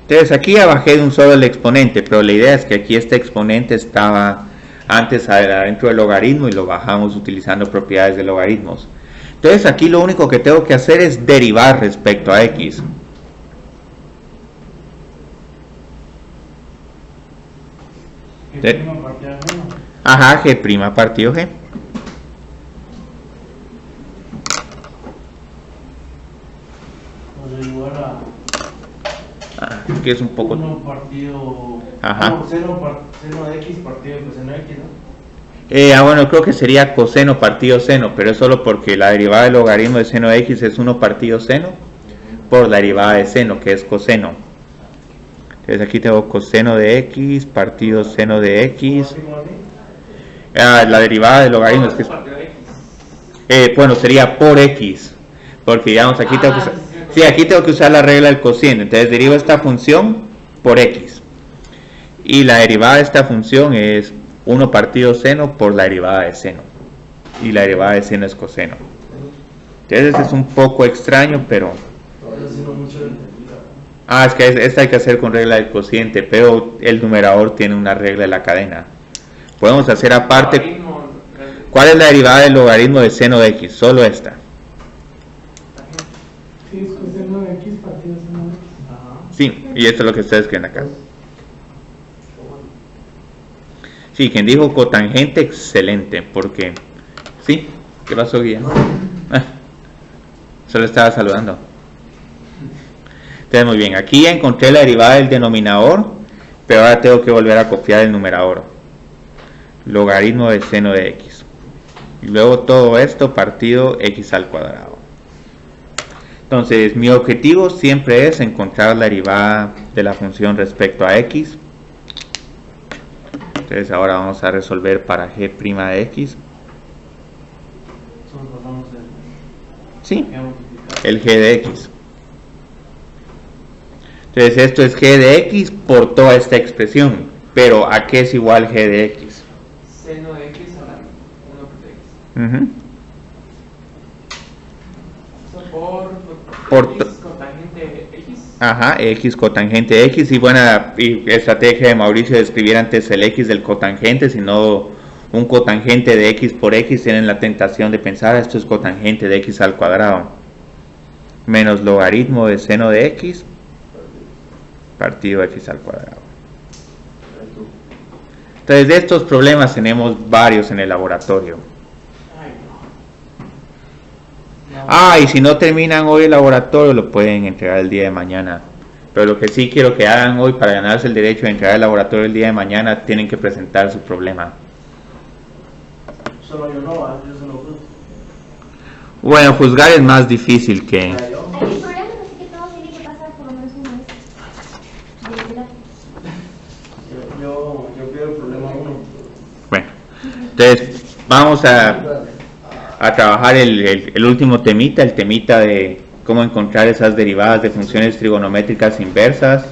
Entonces aquí ya bajé de un solo el exponente, pero la idea es que aquí este exponente estaba antes adentro del logaritmo y lo bajamos utilizando propiedades de logaritmos. Entonces aquí lo único que tengo que hacer es derivar respecto a x. Ajá, g' partido g. Que es un poco... Uno partido... Ajá. No, seno de x partido de coseno de x, ¿no? Bueno, creo que sería coseno partido seno, pero es solo porque la derivada del logaritmo de seno de x es 1 partido seno por la derivada de seno, que es coseno. Entonces aquí tengo coseno de x partido seno de x. La derivada del logaritmo es que es... bueno, sería por x, porque digamos aquí tengo que usar... Sí, aquí tengo que usar la regla del cociente. Entonces derivo esta función por x. Y la derivada de esta función es 1 partido seno por la derivada de seno. Y la derivada de seno es coseno. Entonces es un poco extraño, pero... es que esta hay que hacer con regla del cociente, pero el numerador tiene una regla de la cadena. Podemos hacer aparte... ¿Cuál es la derivada del logaritmo de seno de x? Solo esta. Sí, es coseno de x partido seno de x. Sí, y esto es lo que ustedes escriben acá. Sí, quien dijo cotangente, excelente, porque... ¿Sí? ¿Qué pasó, Guía? Solo estaba saludando. Entonces, muy bien, aquí ya encontré la derivada del denominador, pero ahora tengo que volver a copiar el numerador. Logaritmo de seno de x. Y luego todo esto partido x al cuadrado. Entonces, mi objetivo siempre es encontrar la derivada de la función respecto a x. Entonces, ahora vamos a resolver para g' de x. Sí, el g de x. Entonces, esto es g de x por toda esta expresión. Pero, ¿a qué es igual g de x? Seno de x a la 1 por x. Por x cotangente x. Ajá, x cotangente x. Y buena estrategia de Mauricio de escribir antes el x del cotangente, sino un cotangente de x por x. Tienen la tentación de pensar esto es cotangente de x al cuadrado menos logaritmo de seno de x partido x al cuadrado. Entonces de estos problemas tenemos varios en el laboratorio. Y si no terminan hoy el laboratorio lo pueden entregar el día de mañana. Pero lo que sí quiero que hagan hoy para ganarse el derecho de entregar el laboratorio el día de mañana, tienen que presentar su problema. Solo yo no, yo solo juzgo. Bueno, juzgar es más difícil que... El problema es que todo tiene que pasar por lo menos una vez. Yo quiero el problema 1. Bueno, entonces vamos a trabajar el último temita, el temita de cómo encontrar esas derivadas de funciones trigonométricas inversas.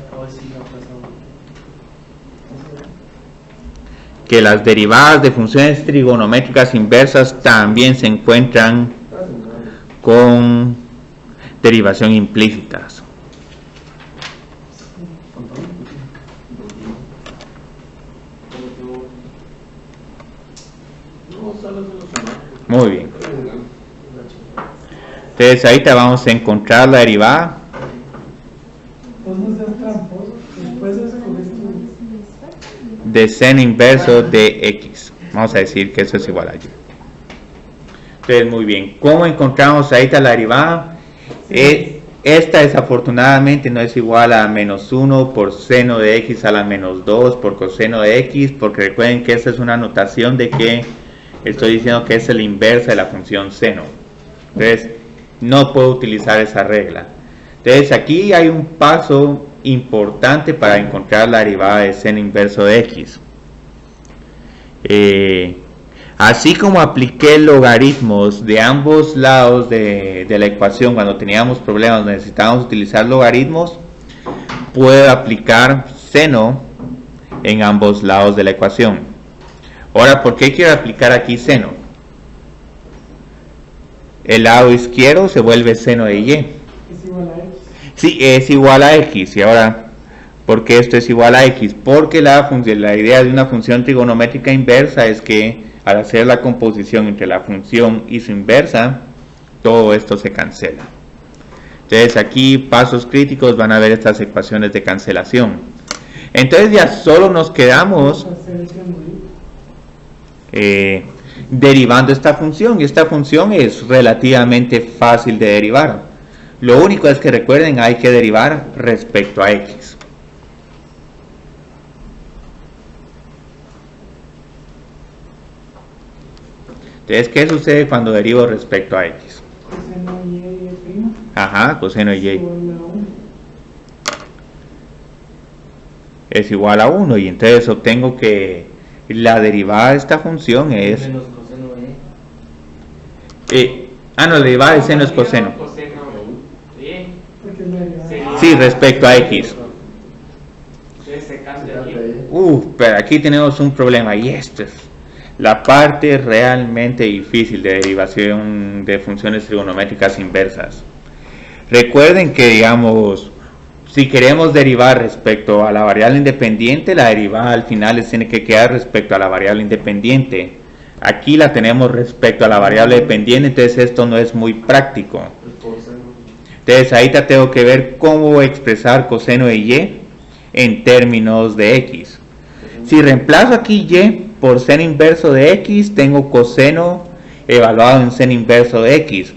Que las derivadas de funciones trigonométricas inversas también se encuentran con derivación implícitas. Muy bien. Entonces ahorita vamos a encontrar la derivada. Pues no seas tramposo, después escoges tú. De seno inverso de x. Vamos a decir que eso es igual a y. Entonces, muy bien. ¿Cómo encontramos ahorita la derivada? Esta desafortunadamente no es igual a menos 1 por seno de x a la menos 2 por coseno de x, porque recuerden que esta es una notación de que estoy diciendo que es la inversa de la función seno. Entonces, no puedo utilizar esa regla. Entonces, aquí hay un paso importante para encontrar la derivada de seno inverso de x. Así como apliqué logaritmos de ambos lados de la ecuación cuando teníamos problemas, necesitábamos utilizar logaritmos, puedo aplicar seno en ambos lados de la ecuación. Ahora, ¿por qué quiero aplicar aquí seno? El lado izquierdo se vuelve seno de y. Es igual a x. Sí, es igual a x. Y ahora porque esto es igual a x, porque la idea de una función trigonométrica inversa es que al hacer la composición entre la función y su inversa, todo esto se cancela. Entonces aquí, pasos críticos, van a ver estas ecuaciones de cancelación. Entonces ya solo nos quedamos derivando esta función, y esta función es relativamente fácil de derivar. Lo único es que recuerden, hay que derivar respecto a x. Entonces, ¿qué sucede cuando derivo respecto a x? Coseno y prima. Ajá, coseno de y Igual a 1. es igual a 1, y entonces obtengo que la derivada de esta función es... Menos coseno de no, la derivada de seno es coseno. Sí. Porque es la derivada. Sí, respecto a x. Entonces se cambia aquí. Pero aquí tenemos un problema, y esto es la parte realmente difícil de derivación de funciones trigonométricas inversas. Recuerden que, digamos, si queremos derivar respecto a la variable independiente, la derivada al final tiene que quedar respecto a la variable independiente. Aquí la tenemos respecto a la variable dependiente, entonces esto no es muy práctico. Entonces ahí te tengo que ver cómo expresar coseno de y en términos de x. Si reemplazo aquí y por seno inverso de x, tengo coseno evaluado en seno inverso de x.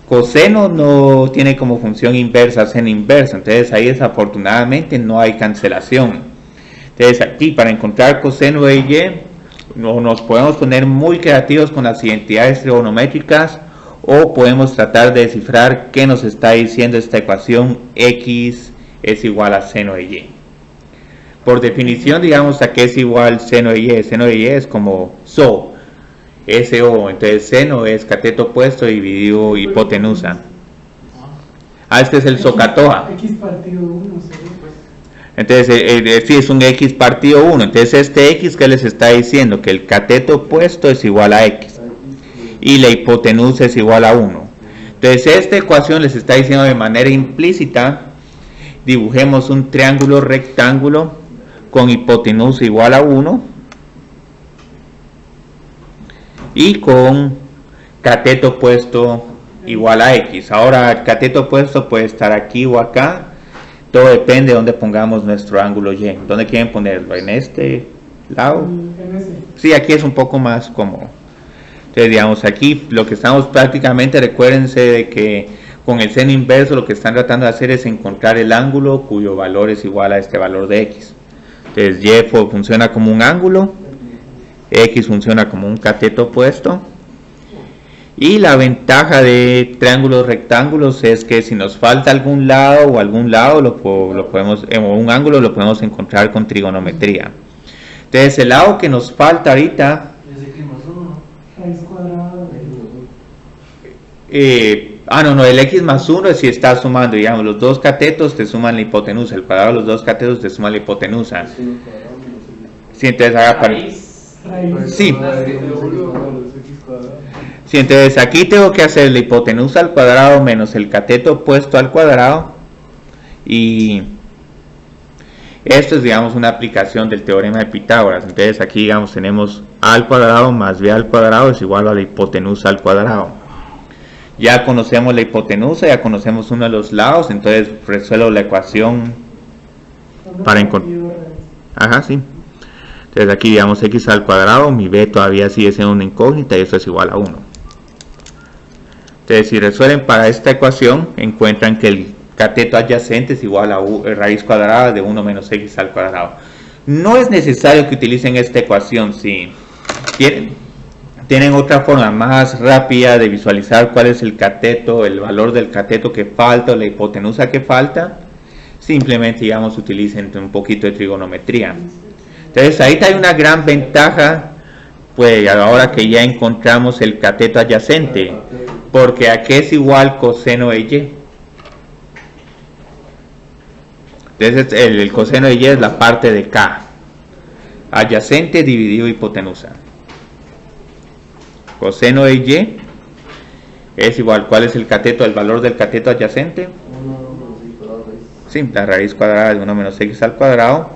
Coseno no tiene como función inversa seno inverso, entonces ahí desafortunadamente no hay cancelación. Entonces aquí, para encontrar coseno de y, nos podemos poner muy creativos con las identidades trigonométricas, o podemos tratar de descifrar qué nos está diciendo esta ecuación x es igual a seno de y. Por definición, digamos, a qué es igual seno de y. Seno de y es como SO, SO, entonces seno es cateto opuesto dividido hipotenusa. Este es el SOCATOA. X partido 1 sería. Entonces, sí, es un x partido 1. Entonces, este x que les está diciendo que el cateto opuesto es igual a x y la hipotenusa es igual a 1. Entonces, esta ecuación les está diciendo de manera implícita: dibujemos un triángulo rectángulo con hipotenusa igual a 1 y con cateto opuesto igual a x. Ahora, el cateto opuesto puede estar aquí o acá. Todo depende de dónde pongamos nuestro ángulo y. ¿Dónde quieren ponerlo? ¿En este lado? En ese. Sí, aquí es un poco más cómodo. Entonces, digamos, aquí lo que estamos prácticamente, recuérdense de que con el seno inverso lo que están tratando de hacer es encontrar el ángulo cuyo valor es igual a este valor de x. Entonces, y funciona como un ángulo, x funciona como un cateto opuesto. Y la ventaja de triángulos rectángulos es que si nos falta algún lado o lo podemos, un ángulo lo podemos encontrar con trigonometría. Entonces, el lado que nos falta ahorita, es x más 1. Raíz cuadrada. no, el x más 1 es si estás sumando, digamos, los dos catetos te suman la hipotenusa, el cuadrado de los dos catetos te suman la hipotenusa. Sí, entonces haga para... Raíz. Sí. Sí, entonces aquí tengo que hacer la hipotenusa al cuadrado menos el cateto opuesto al cuadrado, y esto es, digamos, una aplicación del teorema de Pitágoras. Entonces aquí, digamos, tenemos a al cuadrado más b al cuadrado es igual a la hipotenusa al cuadrado. Ya conocemos la hipotenusa, ya conocemos uno de los lados, entonces resuelvo la ecuación para encontrar. Ajá, sí. Entonces aquí, digamos, x al cuadrado, mi b todavía sigue siendo una incógnita y esto es igual a 1. Entonces, si resuelven para esta ecuación, encuentran que el cateto adyacente es igual a raíz cuadrada de 1 menos x al cuadrado. No es necesario que utilicen esta ecuación si tienen otra forma más rápida de visualizar cuál es el cateto, el valor del cateto que falta o la hipotenusa que falta. Simplemente, digamos, utilicen un poquito de trigonometría. Entonces, ahí hay una gran ventaja, pues ahora que ya encontramos el cateto adyacente, porque ¿a qué es igual coseno de y? Entonces, el coseno de y es la parte de k, adyacente dividido hipotenusa. Coseno de y es igual, ¿cuál es el cateto, el valor del cateto adyacente? sí, la raíz cuadrada de 1 menos x al cuadrado.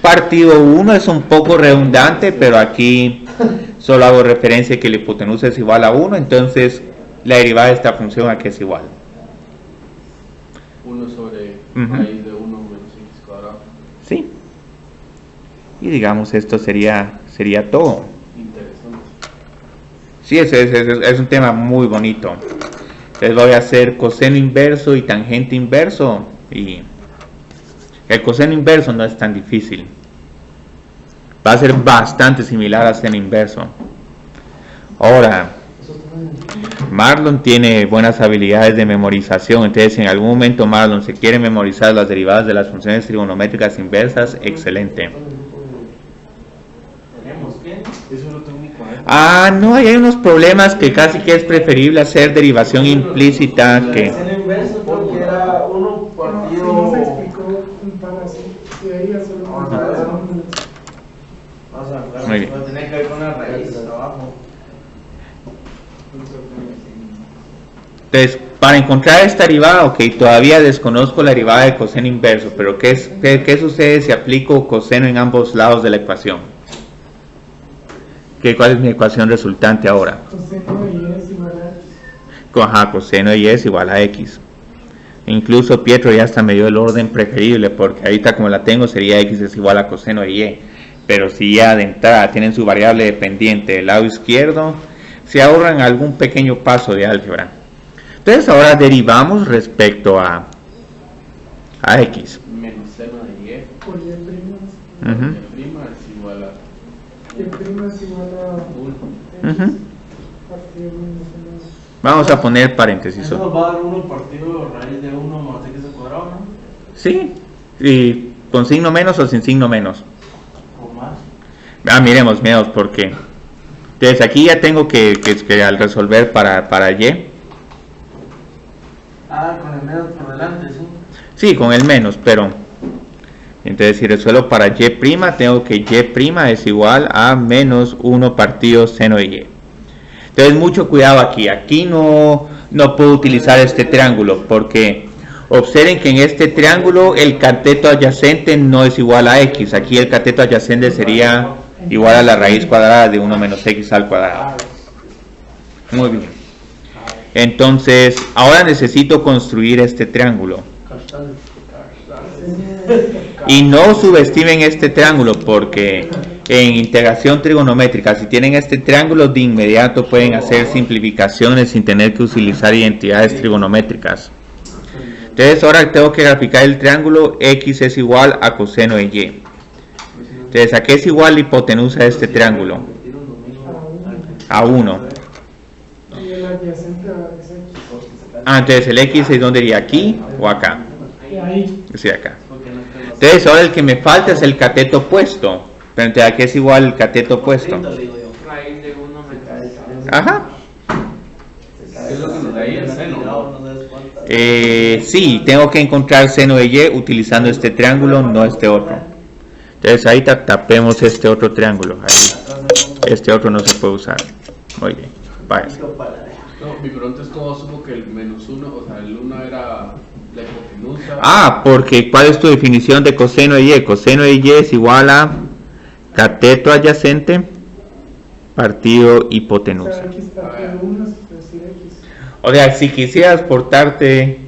Partido 1 es un poco redundante, pero aquí solo hago referencia a que la hipotenusa es igual a 1, entonces la derivada de esta función aquí es igual. 1 sobre raíz de 1 menos x cuadrado. Sí. Y digamos esto sería todo. Interesante. Sí, es un tema muy bonito. Les voy a hacer coseno inverso y tangente inverso. Y el coseno inverso no es tan difícil. Va a ser bastante similar a seno inverso. Ahora, Marlon tiene buenas habilidades de memorización. Entonces, si en algún momento Marlon se quiere memorizar las derivadas de las funciones trigonométricas inversas, excelente. ¿Tenemos qué? Eso lo tengo en mi cuaderno. Ah, no, ahí hay unos problemas que casi que es preferible hacer derivación implícita que... El inverso porque era 1 No, sí partido. nos explicó un par así. Y ahí ya solo Vamos a ver. Muy bien. Va a tener que ver con la raíz abajo. Entonces, para encontrar esta derivada, ok, todavía desconozco la derivada de coseno inverso, pero ¿qué sucede si aplico coseno en ambos lados de la ecuación? ¿Cuál es mi ecuación resultante ahora? Coseno de y es igual a x. Ajá, coseno de y es igual a x. Incluso Pietro ya hasta me dio el orden preferible, porque ahorita como la tengo sería x es igual a coseno de y. Pero si ya de entrada tienen su variable dependiente del lado izquierdo, se ahorran algún pequeño paso de álgebra. Entonces ahora derivamos respecto a x. Menos seno de y. Por y prima. Ujú. Y prima es igual a Y prima es igual a 1. Ujú. partido menos uno. Vamos a poner paréntesis. Eso nos va a dar 1 partido raíz de 1 más x al cuadrado, ¿no? Sí, y con signo menos o sin signo menos. O más. Miremos por qué. Entonces aquí ya tengo que al resolver para y. Ah, con el menos por delante, sí. Sí, con el menos, pero entonces si resuelvo para y', tengo que y' es igual a menos 1 partido seno de y. Entonces mucho cuidado aquí no puedo utilizar este triángulo, porque observen que en este triángulo el cateto adyacente no es igual a x. Aquí el cateto adyacente sería igual a la raíz cuadrada de 1 menos x al cuadrado. Muy bien. Entonces, ahora necesito construir este triángulo. Y no subestimen este triángulo, porque en integración trigonométrica, si tienen este triángulo, de inmediato pueden hacer simplificaciones sin tener que utilizar identidades trigonométricas. Entonces, ahora tengo que graficar el triángulo. X es igual a coseno de y. Entonces, ¿a qué es igual la hipotenusa de este triángulo? A 1. Y el adyacente es x. Entonces el x es donde iría, aquí o acá. Y ahí. Sí, acá. Entonces ahora el que me falta es el cateto opuesto. Pero entonces, ¿a qué es igual el cateto opuesto? Raíz de 1 menos x. Ajá. Es lo que nos da ahí el seno, ¿no? Sí, tengo que encontrar seno de y utilizando este triángulo, no este otro. Entonces ahí tapemos este otro triángulo. Ahí. Este otro no se puede usar. Muy bien. Váyase. No, mi pregunta es cómo asumo que el menos 1, o sea, el 1 era la hipotenusa. Porque ¿cuál es tu definición de coseno de y? Coseno de y es igual a cateto adyacente partido O sea, hipotenusa. x partido 1 es decir x. O sea, si quisieras portarte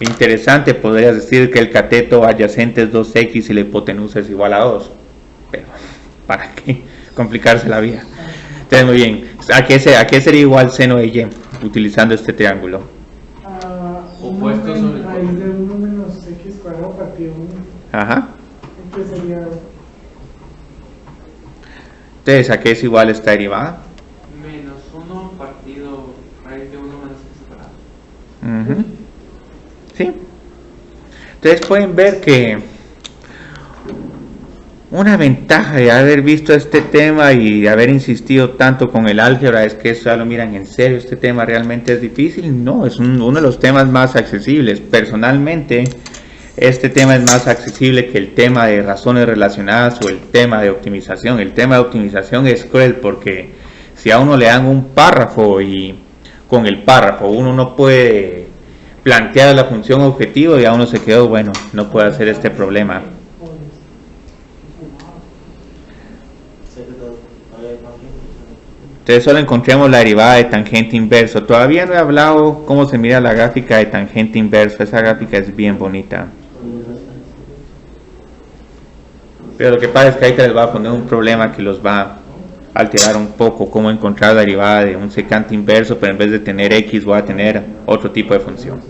interesante, podrías decir que el cateto adyacente es 2x y la hipotenusa es igual a 2. Pero, ¿para qué complicarse la vida? Entonces, muy bien. ¿A qué sería igual seno de y utilizando este triángulo? Opuesto sobre raíz de 1 menos x cuadrado partido 1. Ajá. Que sería Entonces, ¿a qué es igual esta derivada? Menos 1 partido raíz de 1 menos x cuadrado. Ujú. Sí. Entonces pueden ver que una ventaja de haber visto este tema y de haber insistido tanto con el álgebra es que eso ya lo miran en serio. Este tema realmente es difícil. No, es uno de los temas más accesibles. Personalmente, este tema es más accesible que el tema de razones relacionadas o el tema de optimización. El tema de optimización es cruel porque si a uno le dan un párrafo y con el párrafo uno no puede planteada la función objetivo, ya uno se quedó, bueno, no puede hacer este problema. Entonces solo encontremos la derivada de tangente inverso. Todavía no he hablado cómo se mira la gráfica de tangente inverso. Esa gráfica es bien bonita. Pero lo que pasa es que ahí les va a poner un problema que los va a alterar un poco. Cómo encontrar la derivada de un secante inverso, pero en vez de tener x voy a tener otro tipo de función.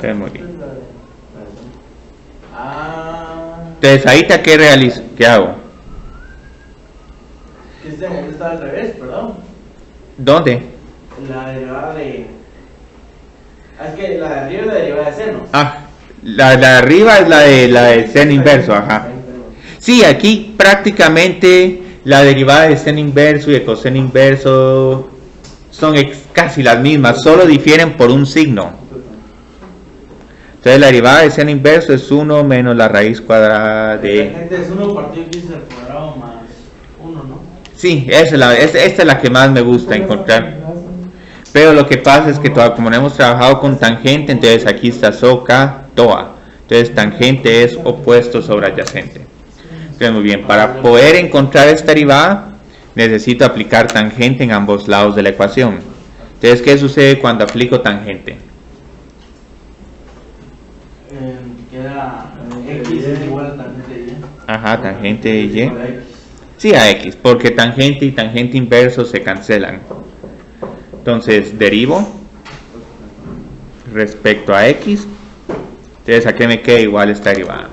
Muy bien. Entonces ahorita ¿qué hago? Este está al revés, perdón. ¿Dónde? La derivada de... Es que la de arriba es la derivada de seno. La de arriba es la de seno inverso, ajá. Sí, aquí prácticamente la derivada de seno inverso y de coseno inverso son casi las mismas, solo difieren por un signo. Entonces la derivada de seno inverso es 1 menos la raíz cuadrada de... La gente es 1 partido x al cuadrado más 1, ¿no? Sí, esta es la que más me gusta encontrar. Pero lo que pasa es que como no hemos trabajado con tangente, entonces aquí está SOCA, TOA. Entonces tangente es opuesto sobre adyacente. Entonces muy bien, para poder encontrar esta derivada, necesito aplicar tangente en ambos lados de la ecuación. Entonces, ¿qué sucede cuando aplico tangente? Queda x es igual a tangente de y. Ajá, tangente de y. Sí, a x, porque tangente y tangente inverso se cancelan. Entonces, derivo respecto a x. Entonces, ¿a qué me queda igual esta derivada?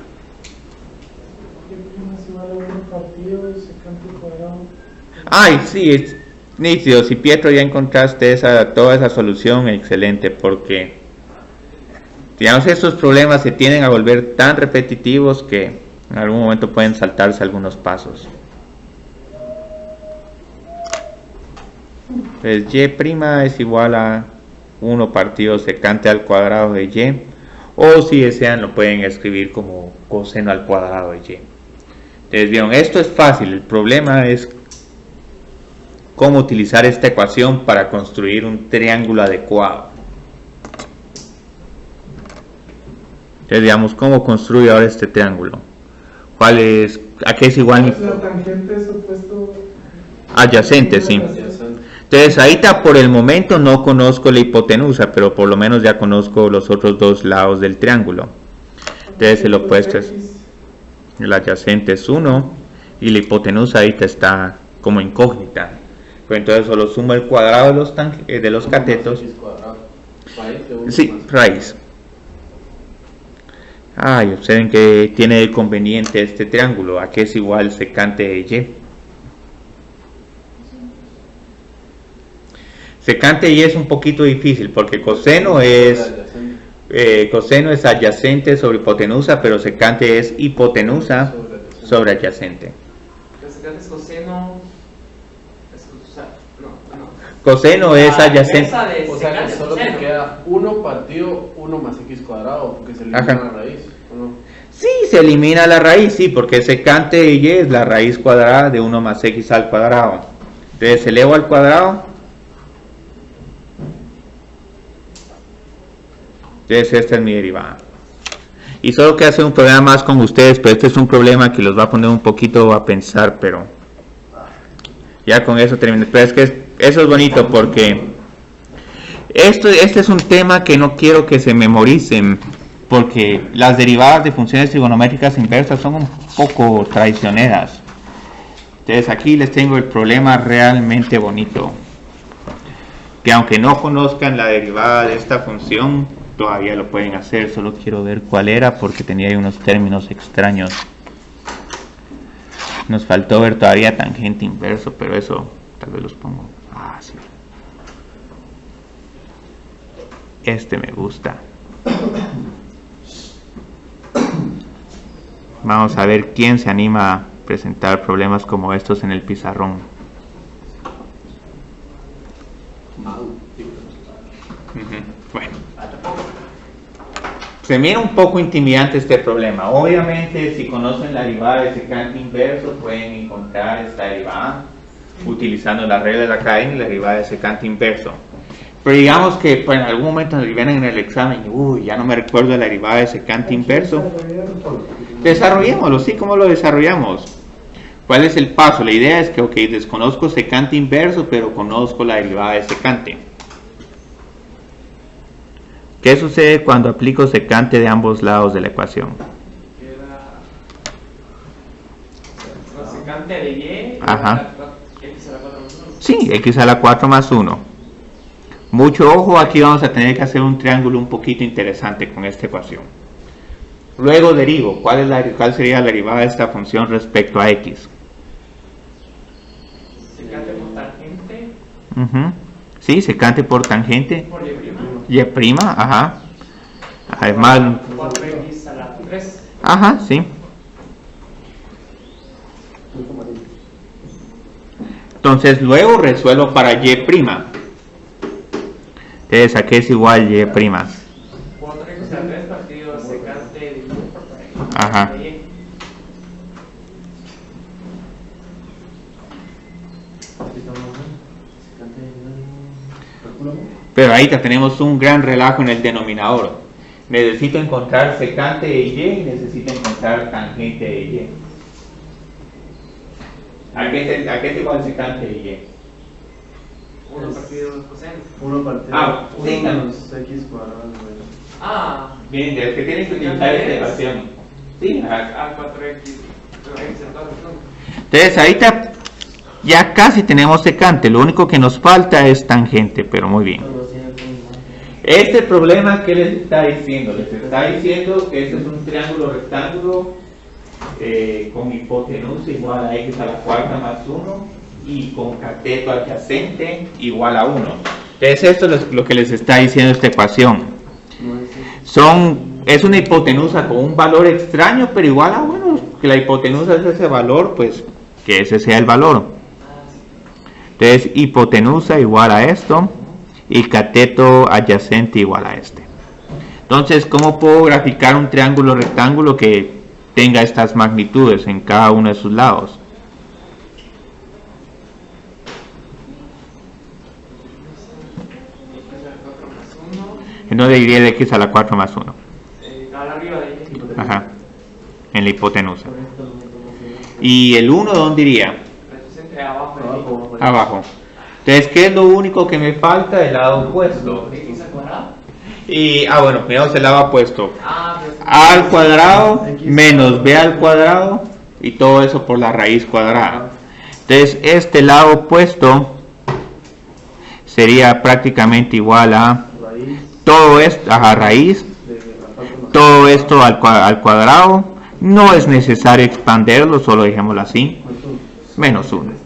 Ay, sí, es nítido. Si Pietro ya encontraste toda esa solución, excelente, porque digamos estos problemas se tienden a volver tan repetitivos que en algún momento pueden saltarse algunos pasos. Entonces y' es igual a 1 partido secante al cuadrado de y, o si desean lo pueden escribir como coseno al cuadrado de y. Entonces vieron, esto es fácil, el problema es cómo utilizar esta ecuación para construir un triángulo adecuado. Entonces digamos, ¿cómo construye ahora este triángulo? ¿Cuál es? ¿A qué es igual? La tangente es opuesto adyacente, sí. Entonces ahorita por el momento no conozco la hipotenusa, pero por lo menos ya conozco los otros dos lados del triángulo. Entonces el opuesto es, el adyacente es 1 y la hipotenusa ahorita está como incógnita. Pues entonces solo sumo el cuadrado de los catetos. Sí, raíz. Y observen que tiene de conveniente este triángulo, a que es igual secante de y. Secante de y es un poquito difícil porque coseno es adyacente sobre hipotenusa, pero secante es hipotenusa sobre adyacente. Secante es coseno. Coseno es adyacente. O sea que solo te queda 1 partido 1 más x cuadrado, porque se elimina la raíz, ¿o no? Sí, se elimina la raíz, sí, porque secante de y es la raíz cuadrada de 1 más x al cuadrado. Entonces elevo al cuadrado. Entonces esta es mi derivada. Y solo que hacer un problema más con ustedes, pero este es un problema que los va a poner un poquito a pensar, pero ya con eso termino. Pero es que eso es bonito porque este es un tema que no quiero que se memoricen, porque las derivadas de funciones trigonométricas inversas son un poco traicioneras. Entonces aquí les tengo el problema realmente bonito, que aunque no conozcan la derivada de esta función, todavía lo pueden hacer. Solo quiero ver cuál era porque tenía ahí unos términos extraños. Nos faltó ver todavía tangente inverso, pero eso tal vez los pongo. Sí. Este me gusta. Vamos a ver quién se anima a presentar problemas como estos en el pizarrón. Bueno, se mira un poco intimidante este problema. Obviamente, si conocen la derivada de secante inverso, pueden encontrar esta derivada utilizando la regla de la cadena y la derivada de secante inverso. Pero digamos que pues, en algún momento nos vienen en el examen y ya no me recuerdo de la derivada de secante inverso. Desarrollémoslo, ¿sí? ¿Cómo lo desarrollamos? ¿Cuál es el paso? La idea es que, ok, desconozco secante inverso, pero conozco la derivada de secante. ¿Qué sucede cuando aplico secante de ambos lados de la ecuación? Queda la secante de y. Ajá. X a la 4 más 1. Sí, x a la 4 más 1. Mucho ojo, aquí vamos a tener que hacer un triángulo un poquito interesante con esta ecuación. Luego derivo, ¿cuál sería la derivada de esta función respecto a x? Secante por tangente. Sí, secante por tangente. Por y'. Y', ajá. Además, 4x a la 3. ajá, sí. Entonces luego resuelvo para y'. Entonces aquí es igual y'. 4x a la 3 partido secante de y por tangente. Ajá. De y. Pero ahí ya tenemos un gran relajo en el denominador. Necesito encontrar secante de y necesito encontrar tangente de y. ¿A qué es igual secante de y? 1 partido coseno. 1 partido sí, 1 menos x cuadrado. Bien, es que tienes que utilizar esta ecuación. Sí, A 4x. X a 4 más 1. entonces ahorita ya casi tenemos secante, lo único que nos falta es tangente, pero muy bien. Este problema, ¿qué les está diciendo? Les está diciendo que este es un triángulo rectángulo con hipotenusa igual a x a la cuarta más 1 y con cateto adyacente igual a 1. Entonces esto es lo que les está diciendo esta ecuación. Es una hipotenusa con un valor extraño, pero igual a 1, que la hipotenusa es ese valor, pues que ese sea el valor. Entonces hipotenusa igual a esto y cateto adyacente igual a este. Entonces, ¿cómo puedo graficar un triángulo rectángulo que tenga estas magnitudes en cada uno de sus lados? ¿En dónde iría el x a la 4 más 1? A la arriba de y. Ajá, en la hipotenusa. ¿Y el 1 dónde iría? Abajo de y. Abajo. Entonces, ¿qué es lo único que me falta? El lado opuesto. X al cuadrado. Y, bueno, miramos el lado opuesto. Pues, A al cuadrado menos b al cuadrado y todo eso por la raíz cuadrada. Entonces, este lado opuesto sería prácticamente igual a todo esto, raíz, todo esto al cuadrado. No es necesario expandirlo, solo dejémoslo así, menos 1.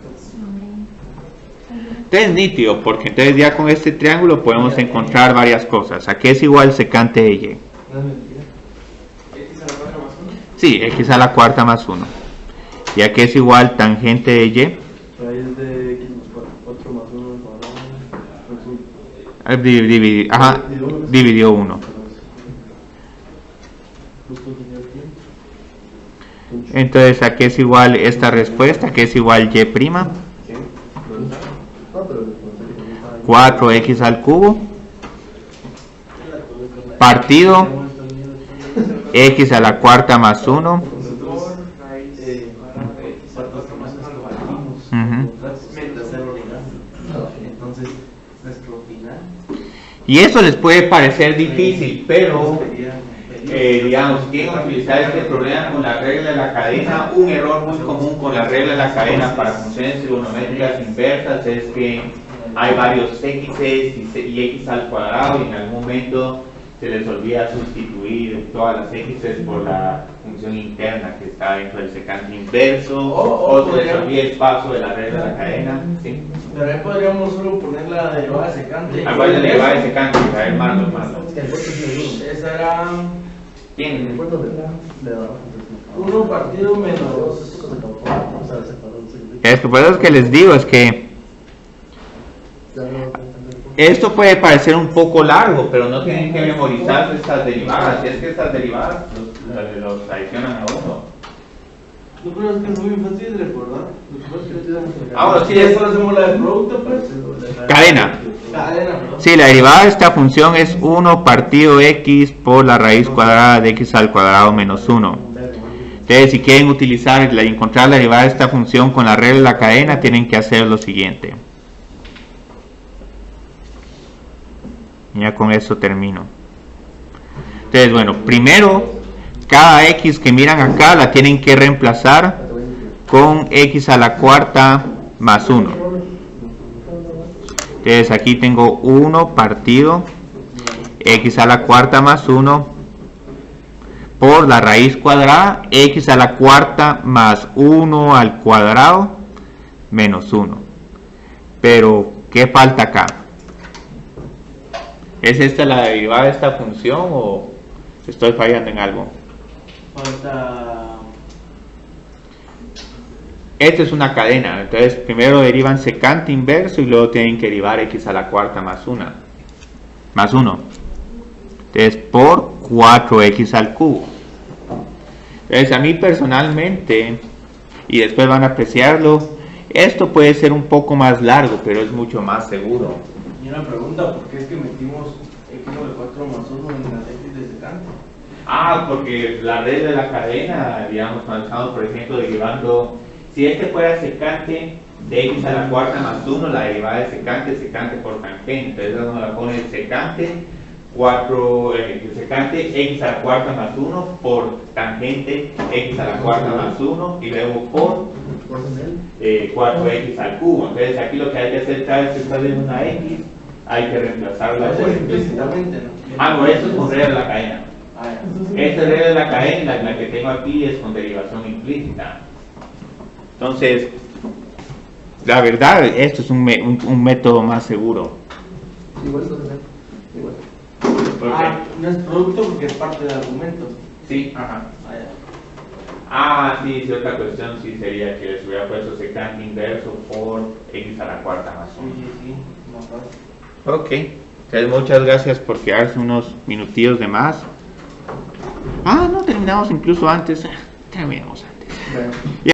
Entonces es nítido, porque entonces ya con este triángulo podemos encontrar varias cosas. ¿A qué es igual secante de y? X a la 4 más 1. Sí, x a la cuarta más 1. ¿Y a qué es igual tangente de y? Raíz de x más 4 más 1 cuadrado. Dividió 1. Entonces, ¿a qué es igual esta respuesta? ¿Qué es igual y'? 4x al cubo partido x a la cuarta más 1. Entonces, nuestro final. Y eso les puede parecer difícil, pero digamos, quieren utilizar este problema con la regla de la cadena. Un error muy común con la regla de la cadena para funciones trigonométricas inversas es que hay varios x's y x al cuadrado y en algún momento se les olvida sustituir todas las x's por la función interna que está dentro del secante inverso o se les olvida el paso de la regla de la cadena. ¿Sí? Pero ahí podríamos solo poner la derivada de secante. ¿Cuál es la derivada de secante? A ver, Marlon. Esa era ¿Quién? 1 partido menos. Es que por eso es que les digo, es que esto puede parecer un poco largo, pero no tienen que memorizar estas derivadas. Si es que estas derivadas los adicionan a uno. ¿No crees que es muy fácil de recordar? Ahora sí, después hacemos la de producto, pues. Cadena. Cadena, perdón. Sí, la derivada de esta función es 1 partido x por la raíz cuadrada de x al cuadrado menos 1. Entonces, si quieren encontrar la derivada de esta función con la regla de la cadena, tienen que hacer lo siguiente. Ya con eso termino. Entonces, bueno, primero, cada x que miran acá la tienen que reemplazar con x a la cuarta más 1. Entonces aquí tengo 1 partido x a la cuarta más 1 por la raíz cuadrada x a la cuarta más 1 al cuadrado menos 1. Pero, ¿qué falta acá? ¿Es esta la derivada de esta función o estoy fallando en algo? Falta. Esta es una cadena, entonces primero derivan secante inverso y luego tienen que derivar x a la cuarta más 1. Entonces por 4x al cubo. Entonces a mí personalmente, y después van a apreciarlo, esto puede ser un poco más largo, pero es mucho más seguro. Y una pregunta, ¿por qué es que metimos x sobre 4 más 1 en las x de secante? Porque la regla de la cadena, digamos, cuando estamos por ejemplo derivando, si este fuera secante de x a la cuarta más 1, la derivada de secante por tangente, entonces uno la pone secante x a la cuarta más 1 por tangente x a la cuarta más 1 y luego por 4x al cubo. Entonces aquí lo que hay que hacer cada vez que sale una x, hay que reemplazarla por Explícitamente, ¿no? no, eso es con regla de la cadena. Ya. Esta regla de la cadena, la que tengo aquí, es con derivación implícita. Entonces, la verdad, esto es un método más seguro. Igual. ¿Por qué? No es producto porque es parte del argumento. Sí, ajá. Sí, otra cuestión sí sería que les hubiera puesto secante inverso por x a la cuarta más 1. Sí, más fácil. Ok, entonces muchas gracias por quedarse unos minutillos de más. No, terminamos incluso antes. Terminamos antes. Bueno.